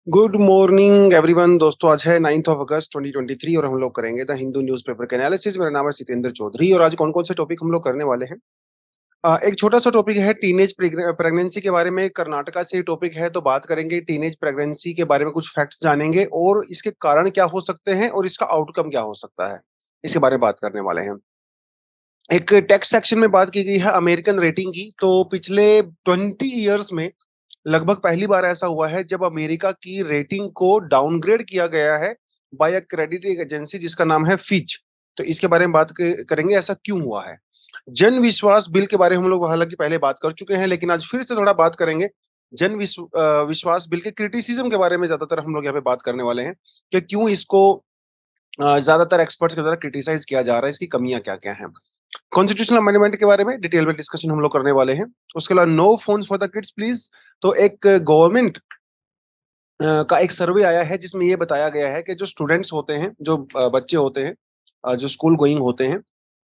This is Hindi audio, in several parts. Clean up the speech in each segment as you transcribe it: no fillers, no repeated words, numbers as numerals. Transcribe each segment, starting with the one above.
Good morning everyone. दोस्तों, आज है 9th ऑफ अगस्त 2023 और हम लोग करेंगे द हिंदू न्यूज़पेपर के एनालिसिस। मेरा नाम है सितेंद्र चौधरी और आज कौन कौन से टॉपिक हम लोग करने वाले हैं। एक छोटा सा टॉपिक है टीनेज प्रेगनेंसी के बारे में। कर्नाटका से टॉपिक है तो बात करेंगे टीनेज प्रेगनेंसी के बारे में, कुछ फैक्ट्स जानेंगे और इसके कारण क्या हो सकते हैं और इसका आउटकम क्या हो सकता है, इसके बारे में बात करने वाले हैं। एक टेक्स्ट सेक्शन में बात की गई है अमेरिकन रेटिंग की। तो पिछले 20 ईयर्स में लगभग पहली बार ऐसा हुआ है जब अमेरिका की रेटिंग को डाउनग्रेड किया गया है बाय अ क्रेडिटिंग एजेंसी जिसका नाम है फिच। तो इसके बारे में बात करेंगे, ऐसा क्यों हुआ है। जन विश्वास बिल के बारे में हम लोग हालांकि पहले बात कर चुके हैं, लेकिन आज फिर से थोड़ा बात करेंगे। विश्वास बिल के क्रिटिसिज्म के बारे में ज्यादातर हम लोग यहाँ पे बात करने वाले हैं कि क्यों इसको ज्यादातर एक्सपर्ट्स के द्वारा क्रिटिसाइज किया जा रहा है, इसकी कमियां क्या क्या हैं। कॉन्स्टिट्यूशनल अमेंडमेंट के बारे में डिटेल में डिस्कशन हम लोग करने वाले हैं। उसके अलावा no phones for the kids please. तो एक गवर्नमेंट का एक सर्वे आया है जिसमें ये बताया गया है कि जो स्टूडेंट्स होते हैं, जो बच्चे होते हैं, जो स्कूल गोइंग होते हैं,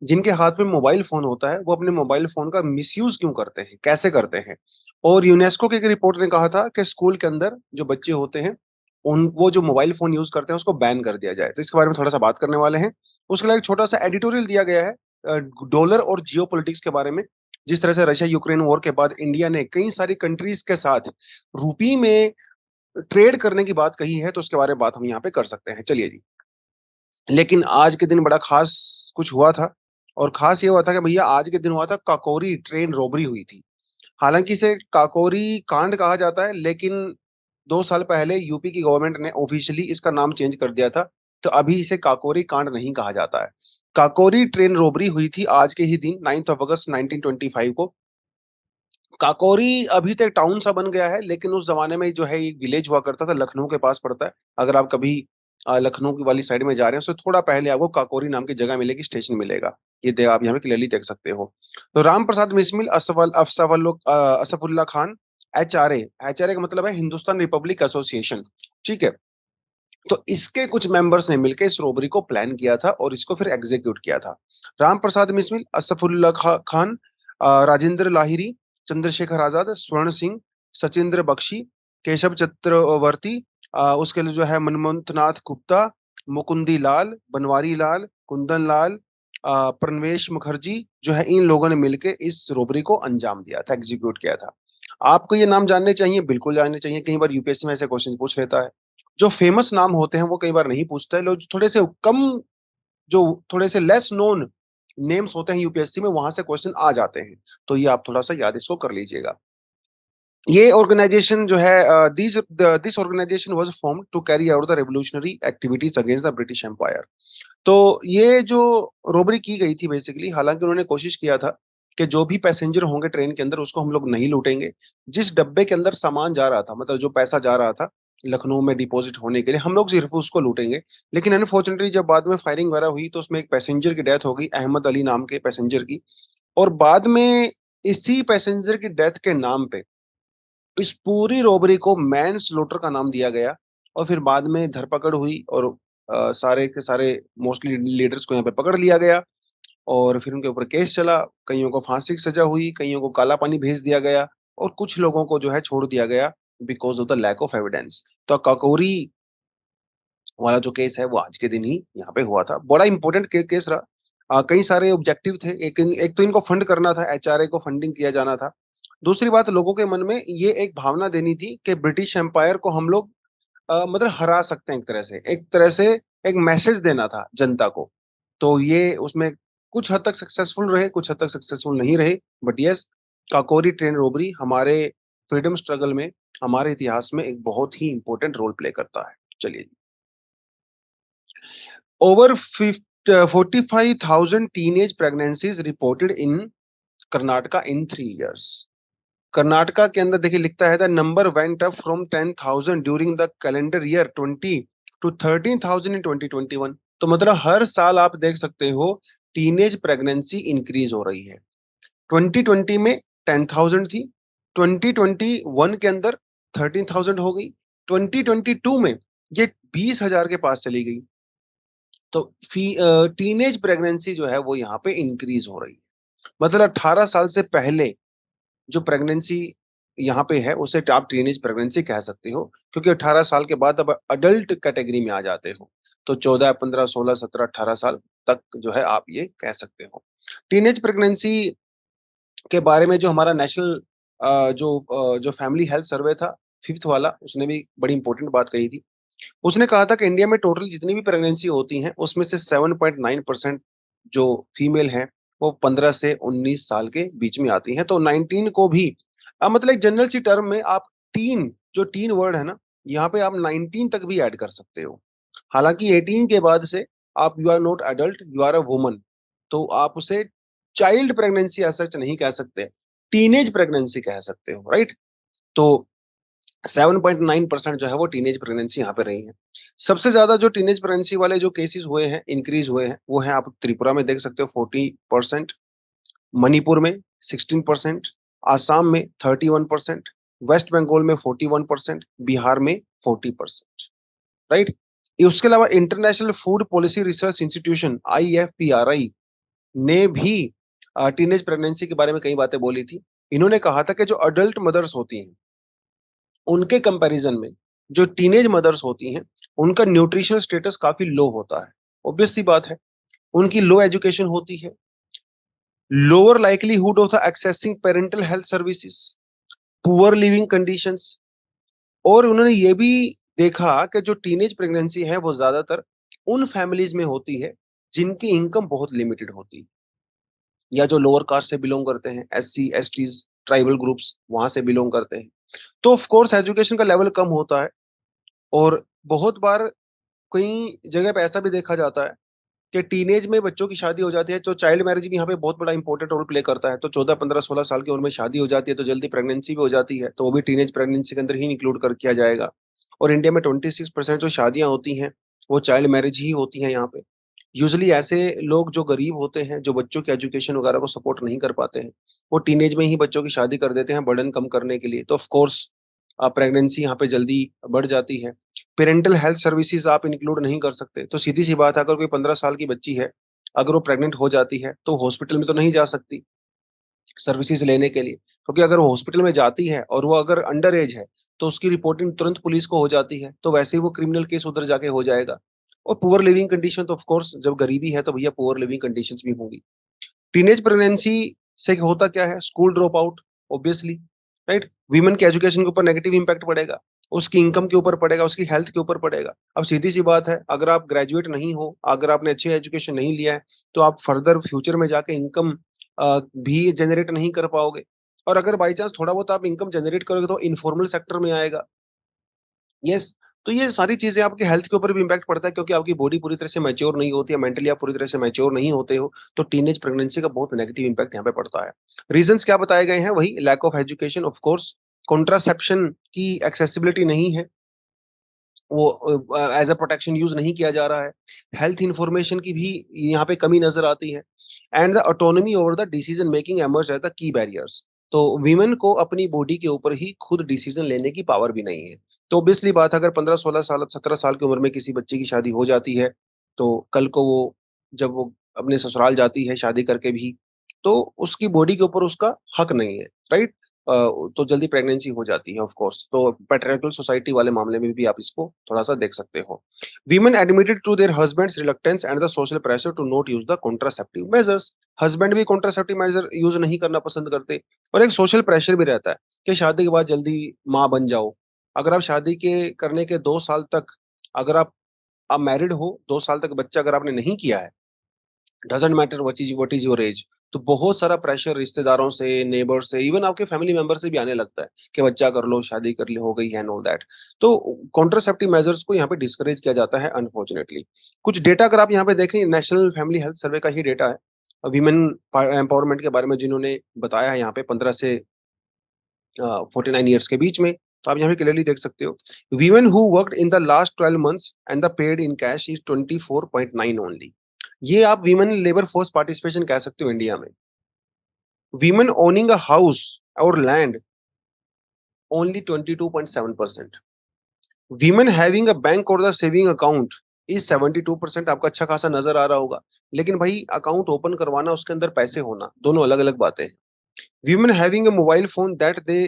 जिनके हाथ में मोबाइल फोन होता है, वो अपने मोबाइल फोन का मिसयूज क्यों करते हैं, कैसे करते हैं। और यूनेस्को की एक रिपोर्ट ने कहा था कि स्कूल के अंदर जो बच्चे होते हैं, उन वो जो मोबाइल फोन यूज करते हैं उसको बैन कर दिया जाए। तो इसके बारे में थोड़ा सा बात करने वाले हैं। उसके लिए एक छोटा सा एडिटोरियल दिया गया है डॉलर और जियो पॉलिटिक्स के बारे में। जिस तरह से रशिया यूक्रेन वॉर के बाद इंडिया ने कई सारी कंट्रीज के साथ रूपी में ट्रेड करने की बात कही है, तो उसके बारे में बात हम यहाँ पे कर सकते हैं। चलिए जी। लेकिन आज के दिन बड़ा खास कुछ हुआ था, और खास ये हुआ था कि भैया आज के दिन हुआ था काकोरी ट्रेन रॉबरी हुई थी। हालांकि इसे काकोरी कांड कहा जाता है, लेकिन 2 साल पहले यूपी की गवर्नमेंट ने ऑफिशियली इसका नाम चेंज कर दिया था। तो अभी इसे काकोरी कांड नहीं कहा जाता है। काकोरी ट्रेन रॉबरी हुई थी आज के ही दिन 9th ऑफ अगस्त 1925 को। काकोरी अभी तो एक टाउन सा बन गया है, लेकिन उस जमाने में जो है एक विलेज हुआ करता था, लखनऊ के पास पड़ता है। अगर आप कभी लखनऊ की वाली साइड में जा रहे हैं, उससे थोड़ा पहले आपको काकोरी नाम की जगह मिलेगी, स्टेशन मिलेगा। आप यहाँ पे क्लियरली देख सकते हो। तो राम प्रसाद बिस्मिल, असफुल्ला खान, एचआरए। एचआरए का मतलब है हिंदुस्तान रिपब्लिक एसोसिएशन। ठीक है। तो इसके कुछ मेंबर्स ने मिलकर इस रोबरी को प्लान किया था और इसको फिर एग्जीक्यूट किया था। राम प्रसाद बिस्मिल, खान, राजेंद्र लाहिरी, चंद्रशेखर आजाद, स्वर्ण सिंह, सचिंद्र बख्शी, केशव चक्रवर्ती, उसके लिए जो है मनमोहन नाथ गुप्ता, मुकुंदी लाल, बनवारी लाल, कुंदन लाल, प्रणवेश मुखर्जी, जो है इन लोगों ने मिलकर इस रोबरी को अंजाम दिया था, एग्जीक्यूट किया था। आपको ये नाम जानने चाहिए, बिल्कुल जानने चाहिए। कई बार यूपीएससी में ऐसे क्वेश्चन पूछ लेता है। जो फेमस नाम होते हैं वो कई बार नहीं पूछता है, लोग थोड़े से कम, जो थोड़े से लेस नोन नेम्स होते हैं यूपीएससी में, वहां से क्वेश्चन आ जाते हैं। तो ये आप थोड़ा सा याद इसको कर लीजिएगा। ये ऑर्गेनाइजेशन जो है, this organization was formed to carry out the revolutionary activities against the British empire. तो ये जो रोबरी की गई थी बेसिकली, हालांकि उन्होंने कोशिश किया था कि जो भी पैसेंजर होंगे ट्रेन के अंदर उसको हम लोग नहीं लूटेंगे। जिस डब्बे के अंदर सामान जा रहा था, मतलब जो पैसा जा रहा था लखनऊ में डिपॉजिट होने के लिए, हम लोग सिर्फ उसको लूटेंगे। लेकिन अनफॉर्चुनेटली जब बाद में फायरिंग वगैरह हुई तो उसमें एक पैसेंजर की डेथ हो गई, अहमद अली नाम के पैसेंजर की। और बाद में इसी पैसेंजर की डेथ के नाम पे इस पूरी रॉबरी को मैन स्लॉटर का नाम दिया गया। और फिर बाद में धरपकड़ हुई और सारे के सारे मोस्टली लीडर्स को यहाँ पे पकड़ लिया गया। और फिर उनके ऊपर केस चला। कईयों को फांसी की सजा हुई, कईयों को काला पानी भेज दिया गया, और कुछ लोगों को जो है छोड़ दिया गया because of the lack of evidence. तो काकोरी वाला जो केस है वो आज के दिन ही यहाँ पे हुआ था। बड़ा इंपॉर्टेंट केस रहा। कई सारे ऑब्जेक्टिव थे। एक तो इनको फंड करना था, एचआरए को फंडिंग किया जाना था। दूसरी बात, लोगों के मन में ये एक भावना देनी थी कि ब्रिटिश एम्पायर को हम लोग मतलब हरा सकते हैं। एक तरह से एक मैसेज देना था जनता को। तो ये उसमें कुछ हद तक सक्सेसफुल रहे, कुछ हद तक सक्सेसफुल नहीं रहे। But yes, Kakori train robbery हमारे फ्रीडम स्ट्रगल में, हमारे इतिहास में एक बहुत ही इंपॉर्टेंट रोल प्ले करता है। चलिए। Over 45,000 teenage pregnancies reported in Karnataka in 3 years। Karnataka के अंदर देखिए लिखता है the number went up from 10,000 during the calendar year 20 to 13,000 in 2021। तो मतलब हर साल आप देख सकते हो टीनेज प्रेगनेंसी इंक्रीज हो रही है। 2020 में 10,000 थी, 2021 के अंदर 13,000 हो गई, 2022 में ये 20,000 के पास चली गई। तो टीनेज प्रेगनेंसी जो है वो यहाँ पे इंक्रीज हो रही है। मतलब 18 साल से पहले जो प्रेगनेंसी यहाँ पे है उसे आप टीनेज प्रेगनेंसी कह सकते हो, क्योंकि 18 साल के बाद अब अडल्ट कैटेगरी में आ जाते हो। तो 14, 15, 16, 17, 18 साल तक जो है आप ये कह सकते हो। टीनेज प्रेगनेंसी के बारे में जो हमारा नेशनल जो फैमिली हेल्थ सर्वे था, 5th वाला, उसने भी बड़ी इंपॉर्टेंट बात कही थी। उसने कहा था कि इंडिया में टोटल जितनी भी प्रेगनेंसी होती हैं, उसमें से 7.9% जो फीमेल हैं, वो 15 से 19 साल के बीच में आती हैं। तो 19 को भी मतलब एक जनरल सी टर्म में आप टीन वर्ड है ना, यहाँ पे आप 19 तक भी ऐड कर सकते हो। हालाँकि 18 के बाद से आप you are not adult, you are a woman, तो आप उसे चाइल्ड प्रेगनेंसी एज़ सच नहीं कह सकते, टीनेज प्रेगनेंसी कह सकते हो, राइट? तो 7.9% जो है वो टीनेज प्रेगनेंसी यहाँ पे रही है। सबसे ज़्यादा जो टीनेज प्रेगनेंसी वाले जो केसेज़ हुए हैं, इंक्रीज़ हुए हैं, वो है आप त्रिपुरा में देख सकते हो 40%, मणिपुर में 16%, आसाम में 31%, वेस्ट बंगाल में 41%, बिहार में 40%, राइट? ये उसके अलावा international food policy research institution IFPRI ने भी टीनेज प्रेगनेंसी के बारे में कई बातें बोली थी। इन्होंने कहा था कि जो अडल्ट मदर्स होती हैं, उनके कंपैरिजन में जो टीनेज मदर्स होती हैं, उनका न्यूट्रिशनल स्टेटस काफ़ी लो होता है। ऑब्वियस सी बात है, उनकी लो एजुकेशन होती है, lower likelihood of the accessing parental health services, poor leaving conditions, और उन्होंने ये भी देखा कि जो टीनेज प्रेगनेंसी है, वो ज़्यादातर उन फैमिलीज़ में होती है, जिनकी इनकम बहुत लिमिटेड होती है, या जो लोअर कास्ट से बिलॉन्ग करते हैं, SC, STs, ट्राइबल ग्रुप्स, वहाँ से बिलॉन्ग करते हैं। तो ऑफ कोर्स एजुकेशन का लेवल कम होता है, और बहुत बार कई जगह पे ऐसा भी देखा जाता है कि टीनेज में बच्चों की शादी हो जाती है, तो चाइल्ड मैरिज भी यहाँ पे बहुत बड़ा इंपॉर्टेंट रोल प्ले करता है। तो 14, 15, 16 साल की उम्र में शादी हो जाती है, तो जल्दी प्रेगनेंसी भी हो जाती है, तो वो भी टीनेज प्रेगनेंसी के अंदर ही इंक्लूड कर किया जाएगा। और इंडिया में 26% जो शादियाँ होती हैं, वो चाइल्ड मैरिज ही होती हैं यहाँ पे। यूजुअली ऐसे लोग जो गरीब होते हैं, जो बच्चों की एजुकेशन वगैरह को सपोर्ट नहीं कर पाते हैं, वो टीनेज में ही बच्चों की शादी कर देते हैं बर्डन कम करने के लिए। तो ऑफ कोर्स प्रेगनेंसी यहाँ पे जल्दी बढ़ जाती है। पेरेंटल हेल्थ सर्विसेज आप इंक्लूड नहीं कर सकते। तो सीधी-सी बात है, अगर कोई 15 साल की बच्ची है, अगर वो प्रेग्नेंट हो जाती है, तो हॉस्पिटल में तो नहीं जा सकती सर्विसेज लेने के लिए। क्योंकि अगर वो हॉस्पिटल में जाती है और वो अगर अंडर एज है, तो उसकी रिपोर्टिंग तुरंत पुलिस को हो जाती है। तो वैसे ही वो क्रिमिनल केस उधर जाके हो जाएगा। और पुअर लिविंग कंडीशन, तो ऑफ कोर्स जब गरीबी है, तो भैया पुअर लिविंग कंडीशंस भी होंगी। टीनेज प्रेगनेंसी से होता क्या है? School drop out, obviously, right? Women के एजुकेशन के ऊपर नेगेटिव इम्पैक्ट पड़ेगा, उसकी इनकम के ऊपर पड़ेगा, उसकी हेल्थ के ऊपर पड़ेगा। अब सीधी-सी बात है, अगर आप ग्रेजुएट नहीं हो, अगर आपने अच्छी एजुकेशन नहीं लिया है, तो आप फर्दर फ्यूचर में जाके इनकम भी जनरेट नहीं कर पाओगे। और अगर बाय चांस थोड़ा बहुत आप इनकम जनरेट करोगे, तो इन्फॉर्मल सेक्टर में आएगा। यस, तो ये सारी चीज़ें आपकी हेल्थ के ऊपर भी इम्पैक्ट पड़ता है, क्योंकि आपकी बॉडी पूरी तरह से मैच्योर नहीं होती है, मेंटली आप पूरी तरह से मैच्योर नहीं होते हो, तो टीनेज प्रेगनेंसी का बहुत नेगेटिव इम्पैक्ट यहाँ पे पड़ता है। रीज़न्स क्या बताए गए हैं? वही lack of education, of course, contraception की एक्सेसिबिलिटी नहीं है, वो एज़ अ प्रोटेक्शन यूज़ नहीं किया जा रहा है। हेल्थ इन्फॉर्मेशन की भी यहाँ पे कमी नज़र आती है, and the autonomy over the decision making emerge as the key barriers. तो वीमेन को अपनी बॉडी के ऊपर ही खुद डिसीजन लेने की पावर भी नहीं है। तो ऑब्वियसली बात है, अगर 15, 16 साल, 17 साल की उम्र में किसी बच्चे की शादी हो जाती है, तो कल को वो जब वो अपने ससुराल जाती है शादी करके भी, तो उसकी बॉडी के ऊपर उसका हक नहीं है, राइट? तो जल्दी प्रेगनेंसी हो जाती है ऑफ कोर्स। तो पैट्रियार्कल सोसाइटी वाले मामले में भी आप इसको थोड़ा-सा देख सकते हो। Women admitted to their husbands reluctance and the social pressure to not use the contraceptive measures. Husband भी कॉन्ट्रासेप्टिव मेजर यूज़ नहीं करना पसंद करते, और एक सोशल प्रेशर भी रहता है कि शादी के बाद जल्दी माँ बन जाओ। अगर आप शादी के करने के 2 साल तक, अगर आप मैरिड हो, 2 साल तक बच्चा अगर आपने नहीं किया है, doesn't matter what is your age, तो बहुत सारा प्रेशर रिश्तेदारों से, नेबर से, इवन आपके फैमिली मेंबर से भी आने लगता है कि बच्चा कर लो, शादी कर ली, हो गई है एंड ऑल दैट। तो कॉन्ट्रासेप्टिव मेजर्स को यहाँ पे डिस्करेज किया जाता है अनफॉर्चुनेटली। कुछ डेटा अगर आप यहाँ पे देखें, नेशनल फैमिली हेल्थ सर्वे का ही डेटा है। वीमेन एम्पावरमेंट के बारे में जिन्होंने बताया है यहाँ पे 15 से 49 ईयर्स के बीच में, तो आप यहाँ पे क्लियरली देख सकते हो। Women who worked in the last 12 months and the paid in cash is 24.9 only. ये आप वीमेन लेबर फोर्स पार्टिसिपेशन कह सकते हो इंडिया में। वीमेन ओनिंग अ हाउस और land only 22.7%। Women having a bank और द सेविंग अकाउंट इज़ 72%। आपको अच्छा खासा नज़र आ रहा होगा। लेकिन भाई अकाउंट ओपन करवाना, उसके अंदर पैसे होना, दोनों अलग-अलग बातें हैं। Women having a mobile phone that they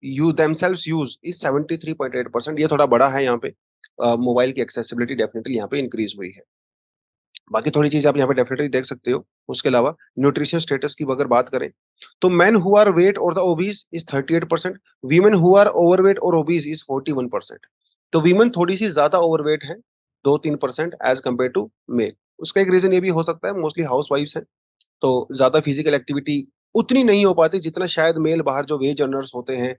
you themselves use is 73.8%। ये थोड़ा बड़ा है यहाँ पे। मोबाइल की एक्सेसिबिलिटी डेफिनेटली यहाँ पे इंक्रीज हुई है। बाकी थोड़ी चीज आप यहाँ पे डेफिनेटली देख सकते हो। उसके अलावा न्यूट्रिशन स्टेटस की अगर बात करें तो मैन हु आर वेट और the obese is 38%, women who are overweight और ओबीज इज 41%। तो वीमेन थोड़ी सी ज्यादा ओवरवेट है, 2-3% एज कम्पेयर टू मेल। उसका एक रीजन ये भी हो सकता है, मोस्टली हाउस वाइफ्स हैं, तो ज्यादा फिजिकल एक्टिविटी उतनी नहीं हो पाती जितना शायद मेल बाहर जो वेज अर्नर्स होते हैं,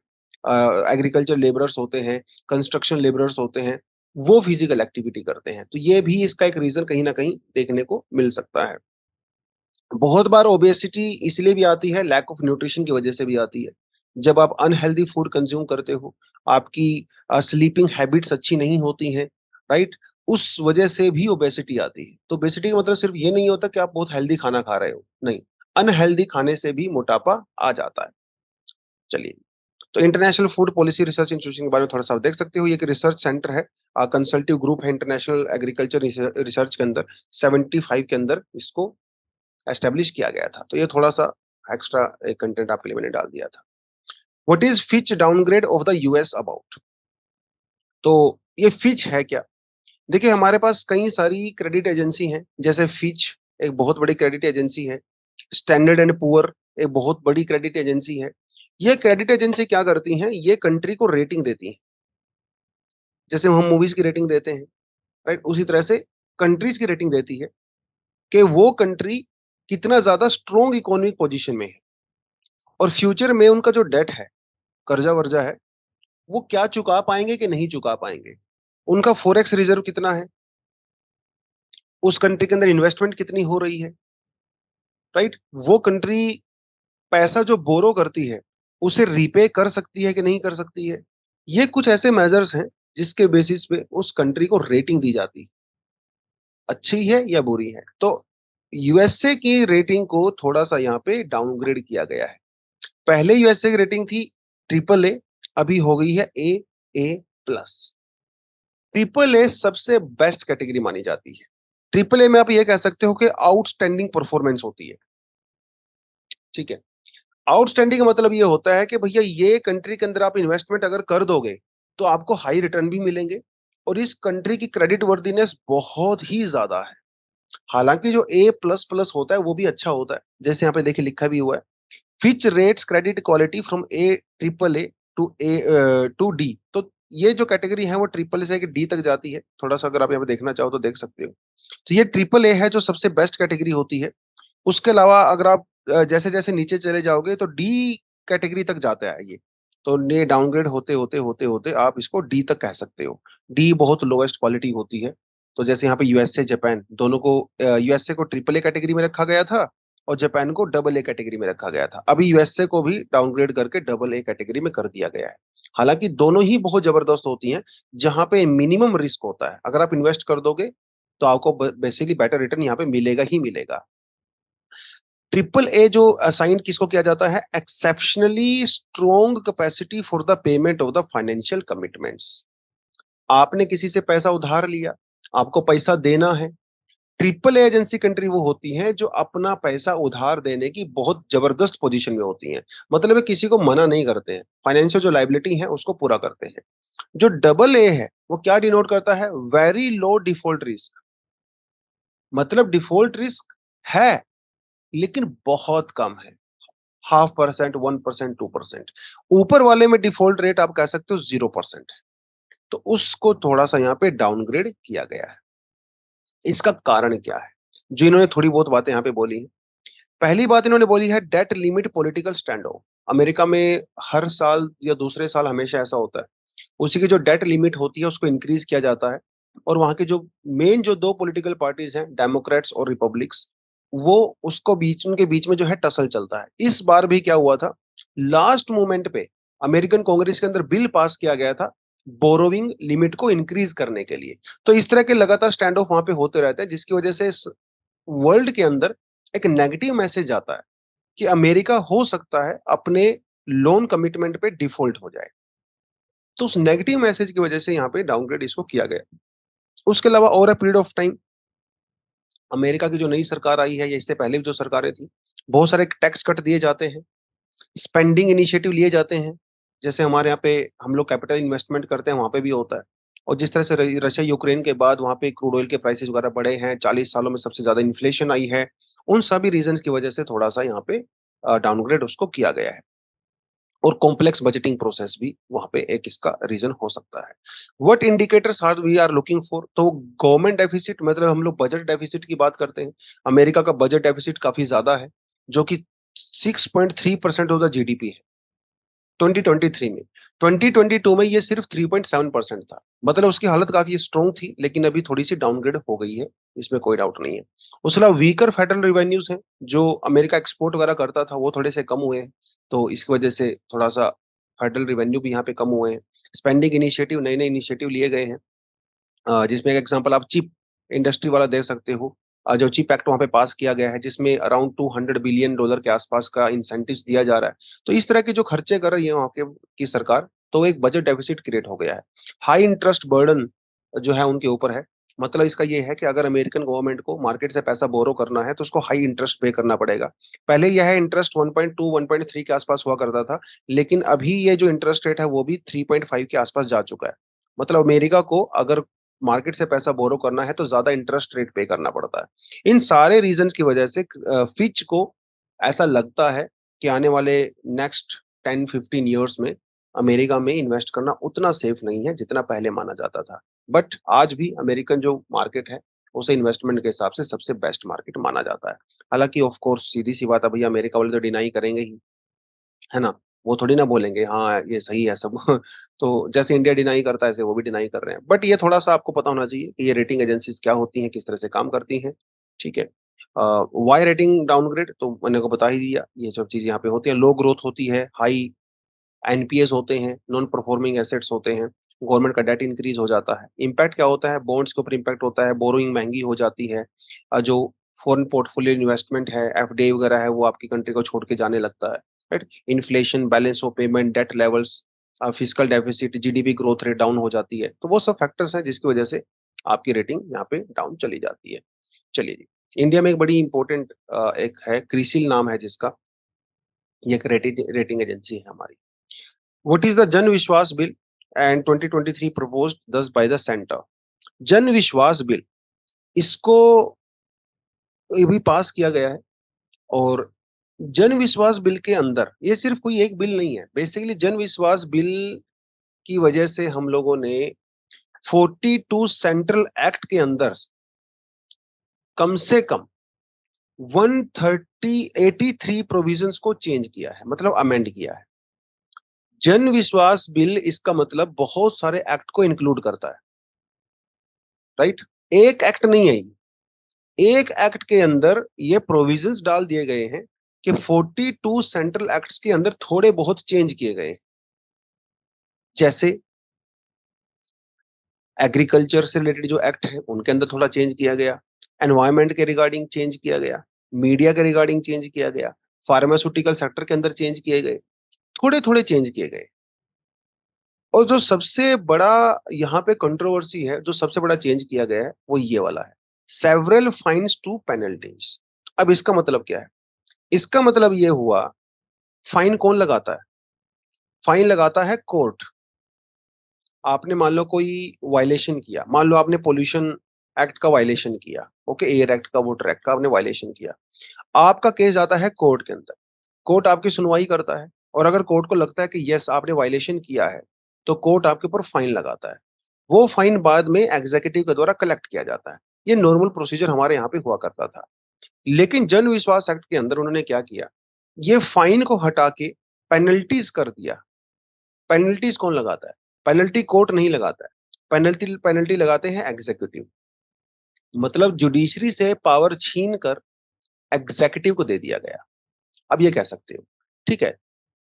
एग्रीकल्चर लेबरर्स होते हैं, कंस्ट्रक्शन लेबरर्स होते हैं, वो फिजिकल एक्टिविटी करते हैं। तो ये भी इसका एक रीजन कहीं ना कहीं देखने को मिल सकता है। बहुत बार ओबेसिटी इसलिए भी आती है, लैक ऑफ न्यूट्रिशन की वजह से भी आती है। जब आप अनहेल्दी फूड कंज्यूम करते हो, आपकी स्लीपिंग हैबिट्स अच्छी नहीं होती हैं, राइट, उस वजह से भी ओबेसिटी आती है। तो ओबेसिटी का मतलब सिर्फ ये नहीं होता कि आप बहुत हेल्दी खाना खा रहे हो, नहीं, अनहेल्दी खाने से भी मोटापा आ जाता है। चलिए, तो international food policy research institution के बारे में थोड़ा सा आप देख सकते हो। ये एक रिसर्च सेंटर है, कंसल्टिव ग्रुप है इंटरनेशनल एग्रीकल्चर रिसर्च के अंदर, 75 के अंदर इसको एस्टेब्लिश किया गया था। तो ये थोड़ा सा एक्स्ट्रा एक कंटेंट आपके लिए मैंने डाल दिया था। What is Fitch downgrade of the US about? तो ये फिच है क्या? देखिए, हमारे पास कई सारी क्रेडिट एजेंसी हैं, जैसे फिच एक बहुत बड़ी क्रेडिट एजेंसी है, स्टैंडर्ड एंड पुअर एक बहुत बड़ी क्रेडिट एजेंसी है। ये क्रेडिट एजेंसी क्या करती हैं, ये कंट्री को रेटिंग देती हैं, जैसे हम मूवीज की रेटिंग देते हैं, राइट, उसी तरह से कंट्रीज की रेटिंग देती है कि वो कंट्री कितना ज्यादा स्ट्रॉन्ग इकोनॉमिक पोजीशन में है, और फ्यूचर में उनका जो डेट है, कर्जा वर्जा है, वो क्या चुका पाएंगे कि नहीं चुका पाएंगे, उनका फॉरेक्स रिजर्व कितना है, उस कंट्री के अंदर इन्वेस्टमेंट कितनी हो रही है, राइट, वो कंट्री पैसा जो बोरो करती है उसे रीपे कर सकती है कि नहीं कर सकती है। ये कुछ ऐसे मेजर्स हैं जिसके बेसिस पे उस कंट्री को रेटिंग दी जाती है, अच्छी है या बुरी है। तो यूएसए की रेटिंग को थोड़ा सा यहाँ पे डाउनग्रेड किया गया है। पहले यूएसए की रेटिंग थी ट्रिपल ए, अभी हो गई है ए प्लस। ट्रिपल ए सबसे बेस्ट कैटेगरी मानी जाती है। ट्रिपल ए में आप ये कह सकते हो कि आउटस्टैंडिंग परफॉर्मेंस होती है, ठीक है। आउटस्टैंडिंग का मतलब ये होता है कि भैया ये कंट्री के अंदर आप इन्वेस्टमेंट अगर कर दोगे तो आपको हाई रिटर्न भी मिलेंगे, और इस कंट्री की क्रेडिट वर्दीनेस बहुत ही ज्यादा है। हालांकि जो ए प्लस प्लस होता है वो भी अच्छा होता है, जैसे यहाँ पे देखिए लिखा भी हुआ है, which rates credit quality from a triple A to D. तो ये जो कैटेगरी है वो ट्रिपल से डी तक जाती है। थोड़ा सा अगर आप यहाँ पे देखना चाहो तो देख सकते हो। तो ये ट्रिपल ए है जो सबसे बेस्ट कैटेगरी होती है। उसके अलावा अगर आप जैसे जैसे नीचे चले जाओगे तो डी कैटेगरी तक जाता है ये। तो ये डाउनग्रेड होते होते होते होते आप इसको डी तक कह सकते हो। डी बहुत लोवेस्ट क्वालिटी होती है। तो जैसे यहाँ पे यूएसए जापान दोनों को, यूएसए को ट्रिपल ए कैटेगरी में रखा गया था और जापान को डबल ए कैटेगरी में रखा गया था। अभी यूएसए को भी डाउनग्रेड करके डबल ए कैटेगरी में कर दिया गया है। हालांकि दोनों ही बहुत जबरदस्त होती हैं, जहां पे मिनिमम रिस्क होता है। अगर आप इन्वेस्ट कर दोगे तो आपको बेसिकली बेटर रिटर्न यहाँ पे मिलेगा ही मिलेगा। ट्रिपल ए जो असाइन किसको किया जाता है, exceptionally strong capacity for the payment of the financial commitments. आपने किसी से पैसा उधार लिया, आपको पैसा देना है। ट्रिपल ए एजेंसी कंट्री वो होती हैं जो अपना पैसा उधार देने की बहुत जबरदस्त पोजीशन में होती हैं, मतलब है किसी को मना नहीं करते हैं, फाइनेंशियल जो लाइबिलिटी है उसको पूरा करते हैं। जो डबल ए है वो क्या डिनोट करता है, वेरी लो डिफॉल्ट रिस्क, मतलब डिफॉल्ट रिस्क है लेकिन बहुत कम है, 0.5%, 1%, 2%। ऊपर वाले में डिफॉल्ट रेट आप कह सकते हो 0% है। तो उसको थोड़ा सा यहाँ पे डाउनग्रेड किया गया है। इसका कारण क्या है, जो इन्होंने थोड़ी बहुत बातें यहाँ पे बोली हैं। पहली बात इन्होंने बोली है debt limit political standoff. America में हर साल या दूसरे साल हमेशा ऐसा होता है, उसी की जो डेट लिमिट होती है उसको इंक्रीज किया जाता है। और वहां के जो मेन जो दो पॉलिटिकल पार्टीज हैं, डेमोक्रेट्स और रिपब्लिक्स, वो उसको बीच उनके बीच में जो है टसल चलता है। इस बार भी क्या हुआ था, लास्ट मोमेंट पे अमेरिकन कांग्रेस के अंदर बिल पास किया गया था बोरोविंग लिमिट को इंक्रीज करने के लिए। तो इस तरह के लगातार स्टैंड ऑफ वहां पे होते रहते हैं, जिसकी वजह से वर्ल्ड के अंदर एक नेगेटिव मैसेज जाता है कि अमेरिका हो सकता है अपने लोन कमिटमेंट पे डिफॉल्ट हो जाए। तो उस नेगेटिव मैसेज की वजह से यहाँ पे डाउनग्रेड इसको किया गया। उसके अलावा over a period of time America की जो नई सरकार आई है या इससे पहले भी जो सरकारें थी, बहुत सारे टैक्स कट दिए जाते हैं, स्पेंडिंग इनिशिएटिव लिए जाते हैं, जैसे हमारे यहाँ पे हम लोग कैपिटल इन्वेस्टमेंट करते हैं, वहाँ पे भी होता है। और जिस तरह से रशिया यूक्रेन के बाद वहाँ पे क्रूड ऑयल के प्राइसेस वगैरह बढ़े हैं, 40 सालों में सबसे ज्यादा इन्फ्लेशन आई है, उन सभी रीजंस की वजह से थोड़ा सा यहाँ पे डाउनग्रेड उसको किया गया है। और कॉम्प्लेक्स बजटिंग प्रोसेस भी वहां पे एक इसका रीजन हो सकता है। What indicators are we are looking for? तो गवर्नमेंट डेफिसिट, मतलब हम लोग बजट डेफिसिट की बात करते हैं। अमेरिका का बजट डेफिसिट काफी ज्यादा है, जो कि 6.3% ऑफ द जीडीपी है 2023 में। 2022 में ये सिर्फ 3.7% था। मतलब उसकी हालत काफी स्ट्रांग थी, लेकिन अभी थोड़ी सी डाउनग्रेड हो गई है, इसमें कोई डाउट नहीं है। उसके अलावा वीकर फेडरल रिवेन्यूज हैं, जो अमेरिका एक्सपोर्ट वगैरह करता था वो थोड़े से कम हुए हैं, तो इसकी वजह से थोड़ा सा फेडरल रिवेन्यू भी यहाँ पे कम हुए हैं। स्पेंडिंग इनिशिएटिव, नए नए इनिशिएटिव लिए गए हैं, जिसमें एक एग्जांपल आप चिप इंडस्ट्री वाला दे सकते हो। जो चिप एक्ट वहाँ पे पास किया गया है, जिसमें अराउंड $200 बिलियन के आसपास का इंसेंटिव्स दिया जा रहा है। तो इस तरह के जो खर्चे कर रही है वहाँ के की सरकार, तो एक बजट डेफिसिट क्रिएट हो गया है। हाई इंटरेस्ट बर्डन जो है उनके ऊपर है। मतलब इसका ये है कि अगर अमेरिकन गवर्नमेंट को मार्केट से पैसा बोरो करना है तो उसको हाई इंटरेस्ट पे करना पड़ेगा। पहले यह इंटरेस्ट 1.2 1.3 के आसपास हुआ करता था, लेकिन अभी ये जो इंटरेस्ट रेट है वो भी 3.5 के आसपास जा चुका है। मतलब अमेरिका को अगर मार्केट से पैसा बोरो करना है तो ज्यादा इंटरेस्ट रेट पे करना पड़ता है। इन सारे रीजंस की वजह से फिच को ऐसा लगता है कि आने वाले नेक्स्ट 10-15 ईयर्स में अमेरिका में इन्वेस्ट करना उतना सेफ नहीं है जितना पहले माना जाता था। बट आज भी अमेरिकन जो मार्केट है उसे इन्वेस्टमेंट के हिसाब से सबसे बेस्ट मार्केट माना जाता है। हालांकि ऑफ कोर्स सीधी सी बात है भैया, अमेरिका वाले तो डिनाई करेंगे ही, है ना? वो थोड़ी ना बोलेंगे हाँ ये सही है सब। तो जैसे इंडिया डिनाई करता है ऐसे वो भी डिनाई कर रहे हैं। बट ये थोड़ा सा आपको पता होना चाहिए कि ये रेटिंग एजेंसीज क्या होती हैं, किस तरह से काम करती हैं। ठीक है। वाई रेटिंग डाउनग्रेड तो मैंने को बता ही दिया, ये सब चीज यहाँ पे होती है। लो ग्रोथ होती है, हाई एनपीएस होते हैं, नॉन परफॉर्मिंग एसेट्स होते हैं, गवर्नमेंट का डेट इंक्रीज हो जाता है। इम्पैक्ट क्या होता है? बॉन्ड्स के ऊपर इम्पैक्ट होता है, बोरोइंग महंगी हो जाती है। जो फॉरेन पोर्टफोलियो इन्वेस्टमेंट है, एफडीआई वगैरह है, वो आपकी कंट्री को छोड़ के जाने लगता है। Right. Inflation, balance of payment, debt levels, physical deficit, GDP growth rate down हो जाती है। तो वो सब फैक्टर्स हैं जिसकी वजह से आपकी रेटिंग यहाँ पे डाउन चली जाती है। चलिए जी, इंडिया में एक बड़ी इंपॉर्टेंट एक है, क्रिसिल नाम है जिसका, ये एक रेटिंग एजेंसी है हमारी। What is the Jan Vishwas Bill and 2023 proposed thus by the center? जन विश्वास बिल, इसको ये भी पास किया गया है। और जन विश्वास बिल के अंदर ये सिर्फ कोई एक बिल नहीं है। बेसिकली जन विश्वास बिल की वजह से हम लोगों ने 42 सेंट्रल एक्ट के अंदर कम से कम 183 प्रोविजंस को चेंज किया है, मतलब अमेंड किया है। जन विश्वास बिल इसका मतलब बहुत सारे एक्ट को इंक्लूड करता है। राइट। एक एक्ट नहीं है ये। एक एक्ट के अंदर ये प्रोविजंस डाल दिए गए हैं कि 42 सेंट्रल एक्ट्स के अंदर थोड़े बहुत चेंज किए गए। जैसे एग्रीकल्चर से रिलेटेड जो एक्ट है उनके अंदर थोड़ा चेंज किया गया, एनवायरमेंट के रिगार्डिंग चेंज किया गया, मीडिया के रिगार्डिंग चेंज किया गया, फार्मास्यूटिकल सेक्टर के अंदर चेंज किए गए, थोड़े थोड़े चेंज किए गए। और जो सबसे बड़ा यहाँ पे कंट्रोवर्सी है, जो सबसे बड़ा चेंज किया गया है वो ये वाला है, सेवरल फाइन्स टू पेनल्टीज। अब इसका मतलब क्या है? इसका मतलब ये हुआ, फाइन कौन लगाता है? फाइन लगाता है कोर्ट। आपने मान लो कोई वायलेशन किया, मान लो आपने पोल्यूशन एक्ट का वायलेशन किया, ओके, एयर एक्ट का, वाटर एक्ट का आपने वायलेशन किया। आपका केस जाता है कोर्ट के अंदर, कोर्ट आपकी सुनवाई करता है। और अगर कोर्ट को लगता है कि यस आपने वायलेशन किया है, तो कोर्ट आपके ऊपर फाइन लगाता है। वो फाइन बाद में एग्जीक्यूटिव के द्वारा कलेक्ट किया जाता है। ये नॉर्मल प्रोसीजर हमारे यहाँ पे हुआ करता था। लेकिन जन विश्वास एक्ट के अंदर उन्होंने क्या किया, ये फाइन को हटा के पेनल्टीज कर दिया। पेनल्टीज कौन लगाता है? पेनल्टी कोर्ट नहीं लगाता है, पेनल्टी पेनल्टी लगाते हैं एग्जीक्यूटिव। मतलब जुडिशरी से पावर छीन कर एग्जीक्यूटिव को दे दिया गया। अब ये कह सकते हो, ठीक है।